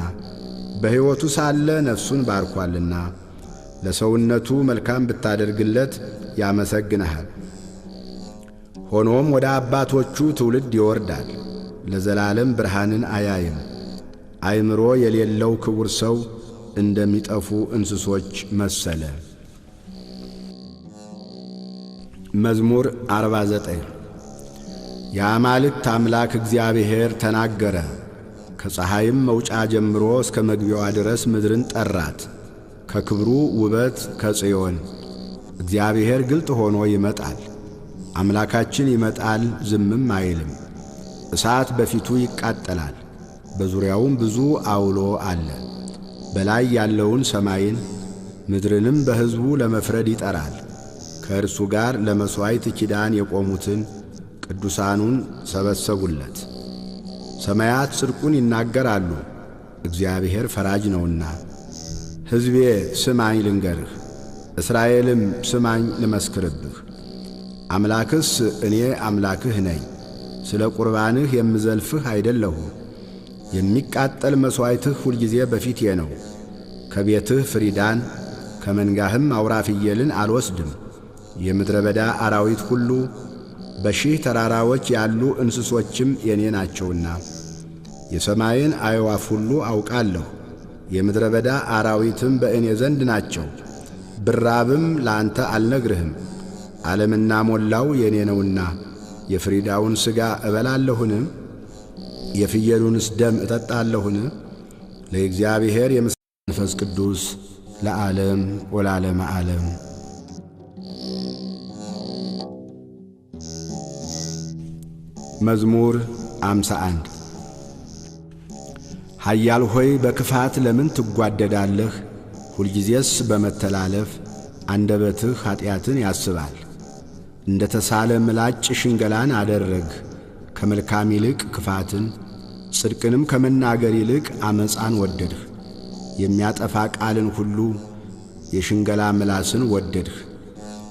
በሕይወቱ ሳለ ነፍሱን ባርኳልና ለሰውነቱ መልካም ብታደርግለት ያመሰግንሃል። ሆኖም ወደ አባቶቹ ትውልድ ይወርዳል፣ ለዘላለም ብርሃንን አያይም። አእምሮ የሌለው ክቡር ሰው እንደሚጠፉ እንስሶች መሰለ። መዝሙር 49 የአማልክት አምላክ እግዚአብሔር ተናገረ። ከፀሐይም መውጫ ጀምሮ እስከ መግቢያዋ ድረስ ምድርን ጠራት። ከክብሩ ውበት ከጽዮን እግዚአብሔር ግልጥ ሆኖ ይመጣል። አምላካችን ይመጣል፣ ዝምም አይልም። እሳት በፊቱ ይቃጠላል፣ በዙሪያውም ብዙ አውሎ አለ። በላይ ያለውን ሰማይን ምድርንም በሕዝቡ ለመፍረድ ይጠራል። ከእርሱ ጋር ለመሥዋዕት ኪዳን የቆሙትን ቅዱሳኑን ሰበሰቡለት። ሰማያት ጽድቁን ይናገራሉ፣ እግዚአብሔር ፈራጅ ነውና። ሕዝቤ ስማኝ ልንገርህ፣ እስራኤልም ስማኝ ልመስክርብህ። አምላክስ እኔ አምላክህ ነኝ፣ ስለ ቁርባንህ የምዘልፍህ አይደለሁም። የሚቃጠል መሥዋዕትህ ሁልጊዜ በፊቴ ነው። ከቤትህ ፍሪዳን ከመንጋህም አውራ ፍየልን አልወስድም። የምድረ በዳ አራዊት ሁሉ በሺህ ተራራዎች ያሉ እንስሶችም የኔ ናቸውና የሰማይን አዕዋፍ ሁሉ አውቃለሁ። የምድረ በዳ አራዊትም በእኔ ዘንድ ናቸው። ብራብም ለአንተ አልነግርህም፣ ዓለምና ሞላው የኔ ነውና። የፍሪዳውን ሥጋ እበላለሁን? የፍየሉንስ ደም እጠጣለሁን? ለእግዚአብሔር የምስጋና መንፈስ ቅዱስ ለዓለም ወለዓለመ ዓለም። መዝሙር 51 ኃያል ሆይ በክፋት ለምን ትጓደዳለህ? ሁልጊዜስ በመተላለፍ አንደበትህ ኀጢአትን ያስባል። እንደ ተሳለ ምላጭ ሽንገላን አደረግህ። ከመልካም ይልቅ ክፋትን፣ ጽድቅንም ከመናገር ይልቅ ዓመፃን ወደድህ። የሚያጠፋ ቃልን ሁሉ የሽንገላ ምላስን ወደድህ።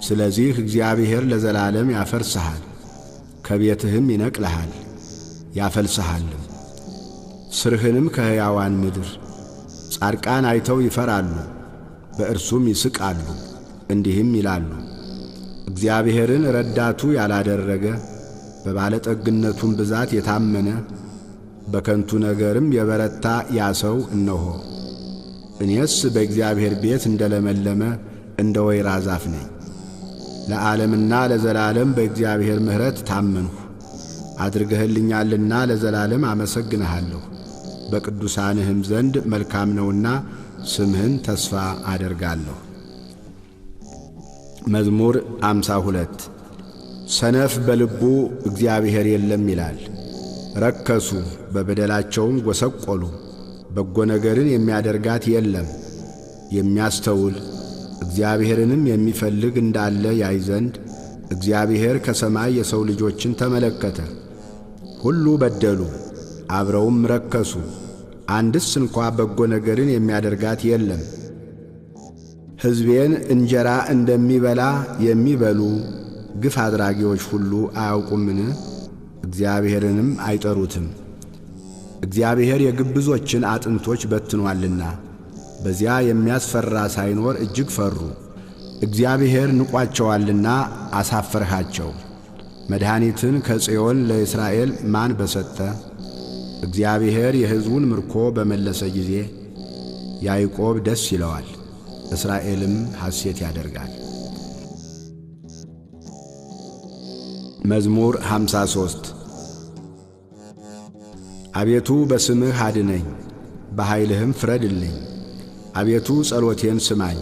ስለዚህ እግዚአብሔር ለዘላለም ያፈርስሃል፣ ከቤትህም ይነቅልሃል ያፈልስሃልም። ስርህንም ከሕያዋን ምድር ጻድቃን አይተው ይፈራሉ፣ በእርሱም ይስቃሉ፣ እንዲህም ይላሉ፣ እግዚአብሔርን ረዳቱ ያላደረገ በባለጠግነቱም ብዛት የታመነ በከንቱ ነገርም የበረታ ያ ሰው እነሆ። እኔስ በእግዚአብሔር ቤት እንደለመለመ እንደ ወይራ ዛፍ ነኝ። ለዓለምና ለዘላለም በእግዚአብሔር ምሕረት ታመንሁ። አድርገህልኛልና ለዘላለም አመሰግንሃለሁ። በቅዱሳንህም ዘንድ መልካም ነውና ስምህን ተስፋ አደርጋለሁ። መዝሙር 52 ሰነፍ በልቡ እግዚአብሔር የለም ይላል። ረከሱ፣ በበደላቸውም ጐሰቈሉ። በጎ ነገርን የሚያደርጋት የለም። የሚያስተውል እግዚአብሔርንም የሚፈልግ እንዳለ ያይ ዘንድ እግዚአብሔር ከሰማይ የሰው ልጆችን ተመለከተ። ሁሉ በደሉ፣ አብረውም ረከሱ፣ አንድስ እንኳ በጎ ነገርን የሚያደርጋት የለም። ሕዝቤን እንጀራ እንደሚበላ የሚበሉ ግፍ አድራጊዎች ሁሉ አያውቁምን? እግዚአብሔርንም አይጠሩትም። እግዚአብሔር የግብዞችን አጥንቶች በትኗልና በዚያ የሚያስፈራ ሳይኖር እጅግ ፈሩ። እግዚአብሔር ንቋቸዋልና አሳፈርሃቸው። መድኃኒትን ከጽዮን ለእስራኤል ማን በሰጠ? እግዚአብሔር የሕዝቡን ምርኮ በመለሰ ጊዜ ያዕቆብ ደስ ይለዋል፣ እስራኤልም ሐሴት ያደርጋል። መዝሙር 53 አቤቱ በስምህ አድነኝ፣ በኃይልህም ፍረድልኝ። አቤቱ ጸሎቴን ስማኝ፣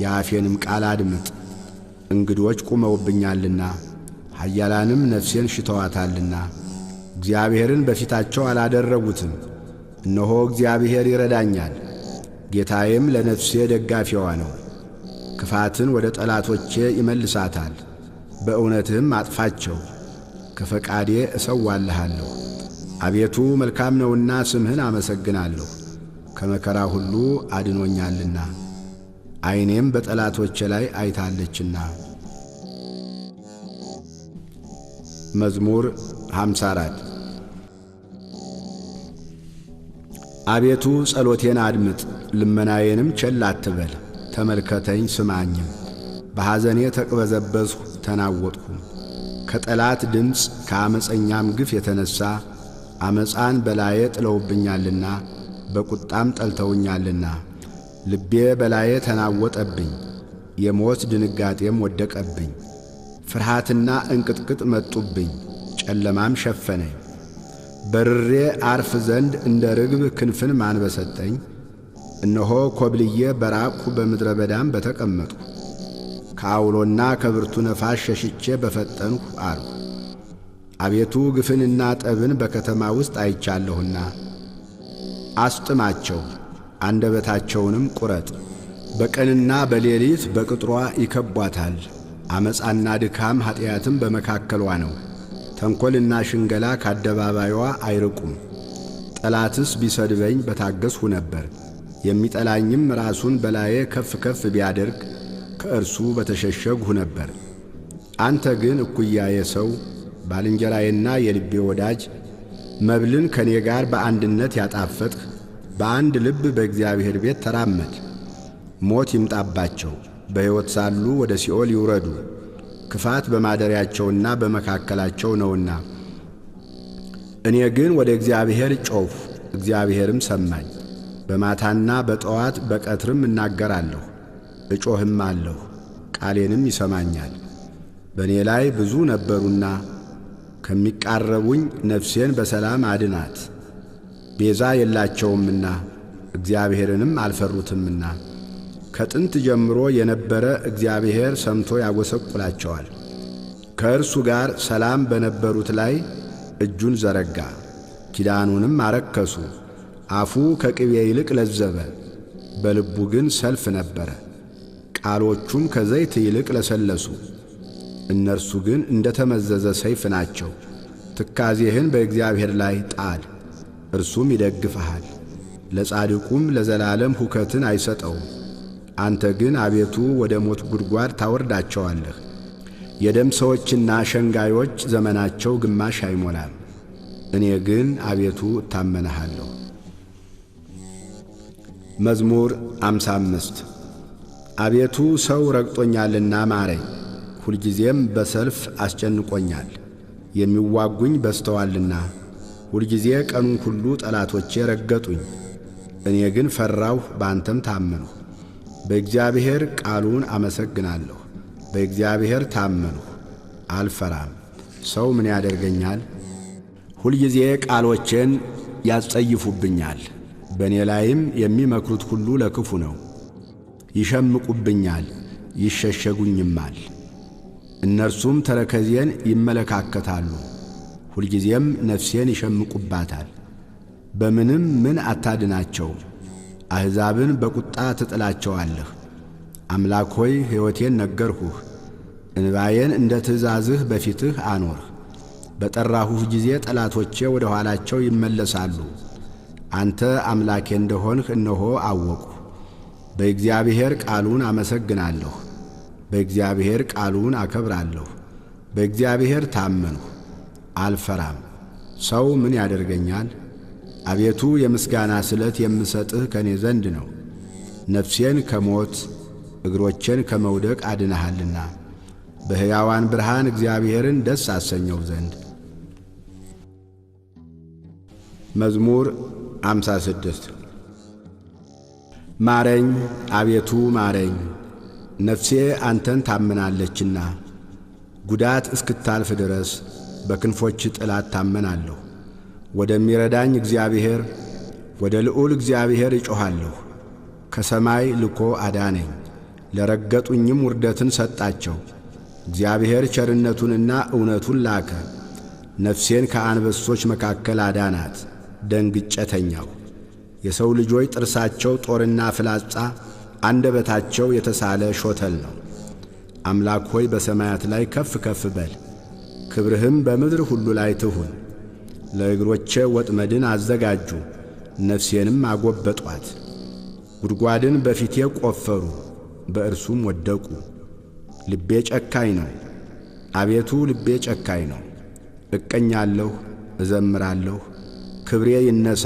የአፌንም ቃል አድምጥ። እንግዶች ቁመውብኛልና ኃያላንም ነፍሴን ሽተዋታልና እግዚአብሔርን በፊታቸው አላደረጉትም። እነሆ እግዚአብሔር ይረዳኛል፣ ጌታዬም ለነፍሴ ደጋፊዋ ነው። ክፋትን ወደ ጠላቶቼ ይመልሳታል፣ በእውነትህም አጥፋቸው። ከፈቃዴ እሰዋልሃለሁ። አቤቱ መልካም ነውና ስምህን አመሰግናለሁ። ከመከራ ሁሉ አድኖኛልና ዓይኔም በጠላቶቼ ላይ አይታለችና። መዝሙር 54 አቤቱ ጸሎቴን አድምጥ፣ ልመናዬንም ቸል አትበል። ተመልከተኝ ስማኝም። በሐዘኔ ተቅበዘበዝሁ ተናወጥሁም። ከጠላት ድምፅ ከአመፀኛም ግፍ የተነሣ አመፃን በላዬ ጥለውብኛልና በቁጣም ጠልተውኛልና። ልቤ በላዬ ተናወጠብኝ፣ የሞት ድንጋጤም ወደቀብኝ። ፍርሃትና እንቅጥቅጥ መጡብኝ፣ ጨለማም ሸፈነኝ። በርሬ አርፍ ዘንድ እንደ ርግብ ክንፍን ማን በሰጠኝ? እነሆ ኮብልዬ በራቅሁ በምድረ በዳም በተቀመጥሁ። ከአውሎና ከብርቱ ነፋስ ሸሽቼ በፈጠንሁ አልሁ። አቤቱ ግፍንና ጠብን በከተማ ውስጥ አይቻለሁና አስጥማቸው፣ አንደበታቸውንም ቁረጥ። በቀንና በሌሊት በቅጥሯ ይከቧታል። አመፃና ድካም ኀጢአትም በመካከሏ ነው። ተንኰልና ሽንገላ ከአደባባይዋ አይርቁም። ጠላትስ ቢሰድበኝ በታገስሁ ነበር። የሚጠላኝም ራሱን በላዬ ከፍ ከፍ ቢያደርግ ከእርሱ በተሸሸግሁ ነበር። አንተ ግን እኩያዬ ሰው፣ ባልንጀራዬና የልቤ ወዳጅ፣ መብልን ከኔ ጋር በአንድነት ያጣፈጥህ፣ በአንድ ልብ በእግዚአብሔር ቤት ተራመድ። ሞት ይምጣባቸው፣ በሕይወት ሳሉ ወደ ሲኦል ይውረዱ። ክፋት በማደሪያቸውና በመካከላቸው ነውና። እኔ ግን ወደ እግዚአብሔር ጮኽሁ፣ እግዚአብሔርም ሰማኝ። በማታና በጠዋት በቀትርም እናገራለሁ፣ እጮህም አለሁ፣ ቃሌንም ይሰማኛል። በእኔ ላይ ብዙ ነበሩና ከሚቃረቡኝ ነፍሴን በሰላም አድናት። ቤዛ የላቸውምና እግዚአብሔርንም አልፈሩትምና። ከጥንት ጀምሮ የነበረ እግዚአብሔር ሰምቶ ያጐሰቁላቸዋል። ከእርሱ ጋር ሰላም በነበሩት ላይ እጁን ዘረጋ፣ ኪዳኑንም አረከሱ። አፉ ከቅቤ ይልቅ ለዘበ፣ በልቡ ግን ሰልፍ ነበረ። ቃሎቹም ከዘይት ይልቅ ለሰለሱ፣ እነርሱ ግን እንደ ተመዘዘ ሰይፍ ናቸው። ትካዜህን በእግዚአብሔር ላይ ጣል፣ እርሱም ይደግፍሃል። ለጻድቁም ለዘላለም ሁከትን አይሰጠውም። አንተ ግን አቤቱ ወደ ሞት ጉድጓድ ታወርዳቸዋለህ። የደም ሰዎችና ሸንጋዮች ዘመናቸው ግማሽ አይሞላም። እኔ ግን አቤቱ እታመንሃለሁ። መዝሙር 55 አቤቱ ሰው ረግጦኛልና ማረኝ፣ ሁልጊዜም በሰልፍ አስጨንቆኛል። የሚዋጉኝ በዝተዋልና ሁልጊዜ ቀኑን ሁሉ ጠላቶቼ ረገጡኝ። እኔ ግን ፈራሁ፣ በአንተም ታመንሁ። በእግዚአብሔር ቃሉን አመሰግናለሁ። በእግዚአብሔር ታመንሁ አልፈራም። ሰው ምን ያደርገኛል? ሁልጊዜ ቃሎቼን ያስጸይፉብኛል። በእኔ ላይም የሚመክሩት ሁሉ ለክፉ ነው። ይሸምቁብኛል፣ ይሸሸጉኝማል። እነርሱም ተረከዜን ይመለካከታሉ፣ ሁልጊዜም ነፍሴን ይሸምቁባታል። በምንም ምን አታድናቸው? አሕዛብን በቁጣ ትጥላቸዋለህ። አምላክ ሆይ ሕይወቴን ነገርሁህ፣ እንባዬን እንደ ትእዛዝህ በፊትህ አኖርህ። በጠራሁህ ጊዜ ጠላቶቼ ወደ ኋላቸው ይመለሳሉ። አንተ አምላኬ እንደሆንህ እነሆ አወቅሁ። በእግዚአብሔር ቃሉን አመሰግናለሁ፣ በእግዚአብሔር ቃሉን አከብራለሁ። በእግዚአብሔር ታመንሁ አልፈራም። ሰው ምን ያደርገኛል? አቤቱ የምስጋና ስለት የምሰጥህ ከኔ ዘንድ ነው። ነፍሴን ከሞት እግሮቼን ከመውደቅ አድነሃልና በሕያዋን ብርሃን እግዚአብሔርን ደስ አሰኘው ዘንድ። መዝሙር 56 ማረኝ አቤቱ ማረኝ፣ ነፍሴ አንተን ታምናለችና። ጉዳት እስክታልፍ ድረስ በክንፎች ጥላ ታመናለሁ። ወደሚረዳኝ እግዚአብሔር ወደ ልዑል እግዚአብሔር እጮኻለሁ። ከሰማይ ልኮ አዳነኝ፣ ለረገጡኝም ውርደትን ሰጣቸው። እግዚአብሔር ቸርነቱንና እውነቱን ላከ፣ ነፍሴን ከአንበሶች መካከል አዳናት። ደንግጬ ተኛሁ። የሰው ልጆች ጥርሳቸው ጦርና ፍላጻ፣ አንደበታቸው የተሳለ ሾተል ነው። አምላክ ሆይ በሰማያት ላይ ከፍ ከፍ በል፣ ክብርህም በምድር ሁሉ ላይ ትሁን። ለእግሮቼ ወጥመድን አዘጋጁ፣ ነፍሴንም አጐበጧት። ጉድጓድን በፊቴ ቈፈሩ፣ በእርሱም ወደቁ። ልቤ ጨካኝ ነው፣ አቤቱ ልቤ ጨካኝ ነው። እቀኛለሁ፣ እዘምራለሁ፣ ክብሬ ይነሣ።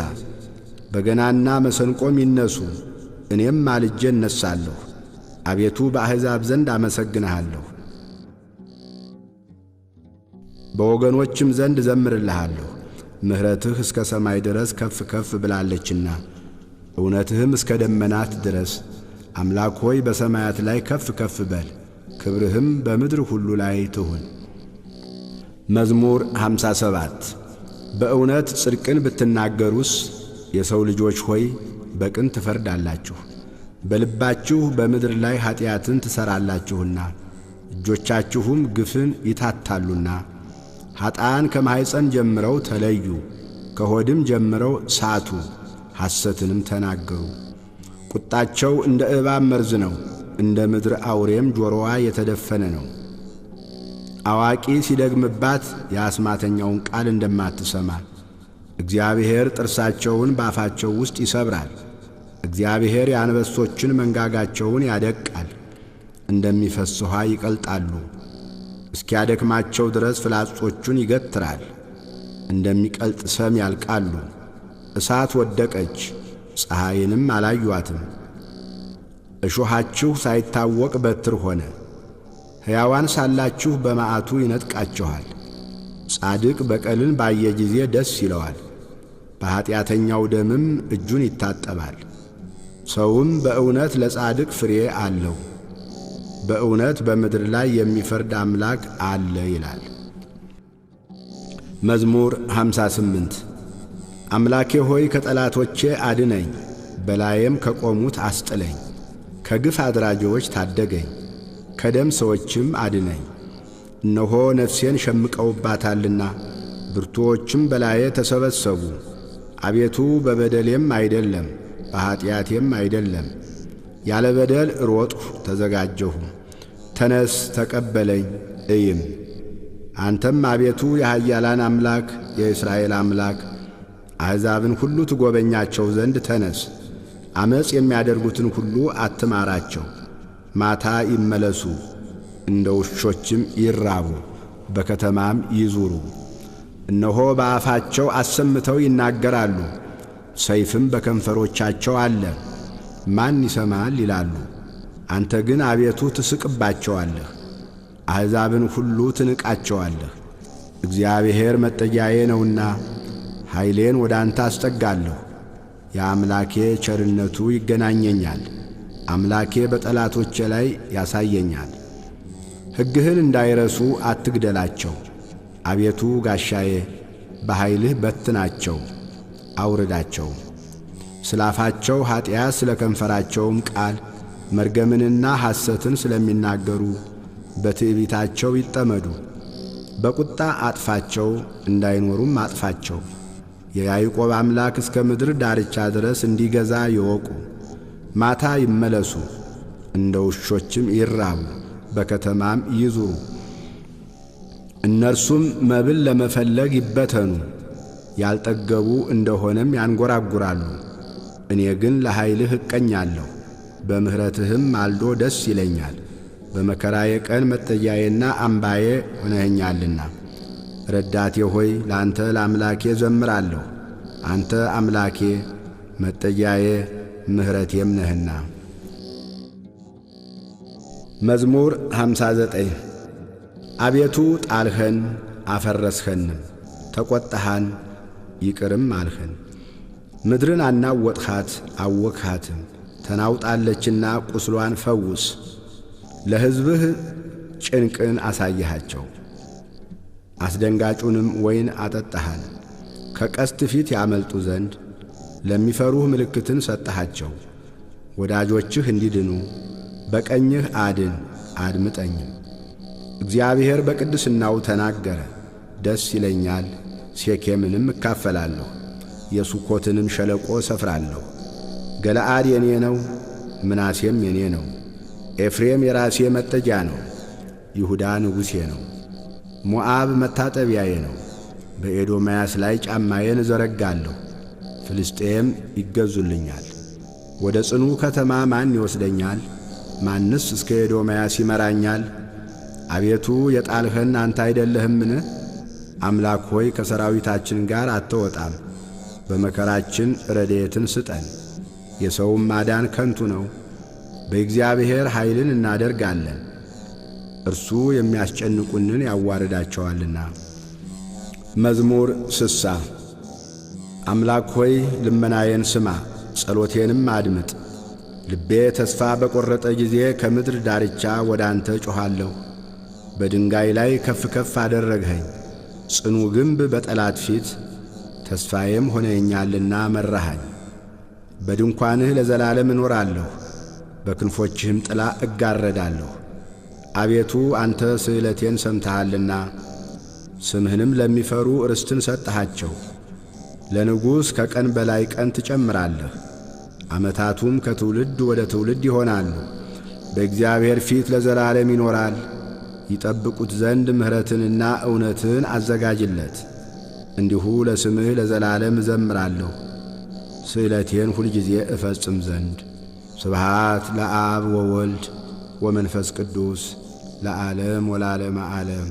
በገናና መሰንቆም ይነሱ፣ እኔም ማልጄ እነሣለሁ። አቤቱ በአሕዛብ ዘንድ አመሰግንሃለሁ፣ በወገኖችም ዘንድ እዘምርልሃለሁ። ምሕረትህ እስከ ሰማይ ድረስ ከፍ ከፍ ብላለችና እውነትህም እስከ ደመናት ድረስ። አምላክ ሆይ በሰማያት ላይ ከፍ ከፍ በል፣ ክብርህም በምድር ሁሉ ላይ ትሁን። መዝሙር 57 በእውነት ጽድቅን ብትናገሩስ የሰው ልጆች ሆይ በቅን ትፈርዳላችሁ። በልባችሁ በምድር ላይ ኀጢአትን ትሠራላችሁና እጆቻችሁም ግፍን ይታታሉና። ኀጣን ከማኅፀን ጀምረው ተለዩ፣ ከሆድም ጀምረው ሳቱ፣ ሐሰትንም ተናገሩ። ቁጣቸው እንደ እባብ መርዝ ነው፣ እንደ ምድር አውሬም ጆሮዋ የተደፈነ ነው። አዋቂ ሲደግምባት የአስማተኛውን ቃል እንደማትሰማ እግዚአብሔር ጥርሳቸውን በአፋቸው ውስጥ ይሰብራል። እግዚአብሔር የአንበሶችን መንጋጋቸውን ያደቃል፣ እንደሚፈስ ውኃ ይቀልጣሉ። እስኪያደክማቸው ድረስ ፍላጾቹን ይገትራል፣ እንደሚቀልጥ ሰም ያልቃሉ። እሳት ወደቀች፣ ፀሐይንም አላዩአትም። እሾኻችሁ ሳይታወቅ በትር ሆነ። ሕያዋን ሳላችሁ በመዓቱ ይነጥቃችኋል። ጻድቅ በቀልን ባየ ጊዜ ደስ ይለዋል፣ በኀጢአተኛው ደምም እጁን ይታጠባል። ሰውም በእውነት ለጻድቅ ፍሬ አለው፣ በእውነት በምድር ላይ የሚፈርድ አምላክ አለ ይላል። መዝሙር 58 አምላኬ ሆይ ከጠላቶቼ አድነኝ፣ በላዬም ከቆሙት አስጥለኝ። ከግፍ አድራጊዎች ታደገኝ፣ ከደም ሰዎችም አድነኝ። እነሆ ነፍሴን ሸምቀውባታልና ብርቱዎችም በላዬ ተሰበሰቡ። አቤቱ በበደሌም አይደለም በኀጢአቴም አይደለም፣ ያለ በደል ሮጥሁ ተዘጋጀሁ። ተነስ ተቀበለኝ እይም። አንተም አቤቱ የኃያላን አምላክ የእስራኤል አምላክ አሕዛብን ሁሉ ትጐበኛቸው ዘንድ ተነስ። ዓመፅ የሚያደርጉትን ሁሉ አትማራቸው። ማታ ይመለሱ፣ እንደ ውሾችም ይራቡ፣ በከተማም ይዙሩ። እነሆ በአፋቸው አሰምተው ይናገራሉ፣ ሰይፍም በከንፈሮቻቸው አለ፣ ማን ይሰማል ይላሉ። አንተ ግን አቤቱ ትስቅባቸዋለህ፣ አሕዛብን ሁሉ ትንቃቸዋለህ። እግዚአብሔር መጠጊያዬ ነውና ኃይሌን ወደ አንተ አስጠጋለሁ። የአምላኬ ቸርነቱ ይገናኘኛል፣ አምላኬ በጠላቶቼ ላይ ያሳየኛል። ሕግህን እንዳይረሱ አትግደላቸው። አቤቱ ጋሻዬ፣ በኃይልህ በትናቸው አውርዳቸው። ስለ አፋቸው ኀጢአት ስለ ከንፈራቸውም ቃል መርገምንና ሐሰትን ስለሚናገሩ በትዕቢታቸው ይጠመዱ። በቁጣ አጥፋቸው፣ እንዳይኖሩም አጥፋቸው። የያዕቆብ አምላክ እስከ ምድር ዳርቻ ድረስ እንዲገዛ ይወቁ። ማታ ይመለሱ፣ እንደ ውሾችም ይራቡ፣ በከተማም ይዙሩ። እነርሱም መብል ለመፈለግ ይበተኑ፣ ያልጠገቡ እንደሆነም ያንጐራጕራሉ። እኔ ግን ለኃይልህ እቀኛለሁ፣ በምሕረትህም ማልዶ ደስ ይለኛል። በመከራዬ ቀን መጠጊያዬና አምባዬ ሆነኸኛልና። ረዳቴ ሆይ ለአንተ ለአምላኬ ዘምራለሁ። አንተ አምላኬ መጠጊያዬ ምሕረቴም ነህና። መዝሙር 59 አቤቱ ጣልኸን አፈረስኸንም፣ ተቈጣሃን ይቅርም አልኸን። ምድርን አናወጥኻት አወክሃትም፣ ተናውጣለችና ቁስሏን ፈውስ። ለሕዝብህ ጭንቅን አሳየሃቸው፣ አስደንጋጩንም ወይን አጠጣሃል። ከቀስት ፊት ያመልጡ ዘንድ ለሚፈሩህ ምልክትን ሰጠሃቸው። ወዳጆችህ እንዲድኑ በቀኝህ አድን አድምጠኝም። እግዚአብሔር በቅድስናው ተናገረ፣ ደስ ይለኛል። ሴኬምንም እካፈላለሁ፣ የሱኮትንም ሸለቆ ሰፍራለሁ። ገለዓድ የኔ ነው፣ ምናሴም የኔ ነው። ኤፍሬም የራሴ መጠጊያ ነው፣ ይሁዳ ንጉሴ ነው። ሞዓብ መታጠቢያዬ ነው፣ በኤዶምያስ ላይ ጫማዬን እዘረጋለሁ። ፍልስጤም ይገዙልኛል። ወደ ጽኑ ከተማ ማን ይወስደኛል? ማንስ እስከ ኤዶምያስ ይመራኛል? አቤቱ የጣልኸን አንተ አይደለህምን? አምላክ ሆይ ከሰራዊታችን ጋር አትወጣም። በመከራችን ረድኤትን ስጠን። የሰውም ማዳን ከንቱ ነው። በእግዚአብሔር ኃይልን እናደርጋለን፣ እርሱ የሚያስጨንቁንን ያዋርዳቸዋልና። መዝሙር 60 አምላክ ሆይ ልመናዬን ስማ፣ ጸሎቴንም አድምጥ። ልቤ ተስፋ በቈረጠ ጊዜ ከምድር ዳርቻ ወደ አንተ ጮኻለሁ። በድንጋይ ላይ ከፍ ከፍ አደረግኸኝ፣ ጽኑ ግንብ በጠላት ፊት። ተስፋዬም ሆነኛልና መራሃኝ። በድንኳንህ ለዘላለም እኖራለሁ፣ በክንፎችህም ጥላ እጋረዳለሁ። አቤቱ አንተ ስእለቴን ሰምተሃልና ስምህንም ለሚፈሩ ርስትን ሰጠሃቸው። ለንጉሥ ከቀን በላይ ቀን ትጨምራለህ፣ ዓመታቱም ከትውልድ ወደ ትውልድ ይሆናሉ። በእግዚአብሔር ፊት ለዘላለም ይኖራል። ይጠብቁት ዘንድ ምሕረትንና እውነትን አዘጋጅለት። እንዲሁ ለስምህ ለዘላለም እዘምራለሁ፣ ስእለቴን ሁልጊዜ እፈጽም ዘንድ። ስብሃት ለአብ ወወልድ ወመንፈስ ቅዱስ ለዓለም ወለዓለመ ዓለም።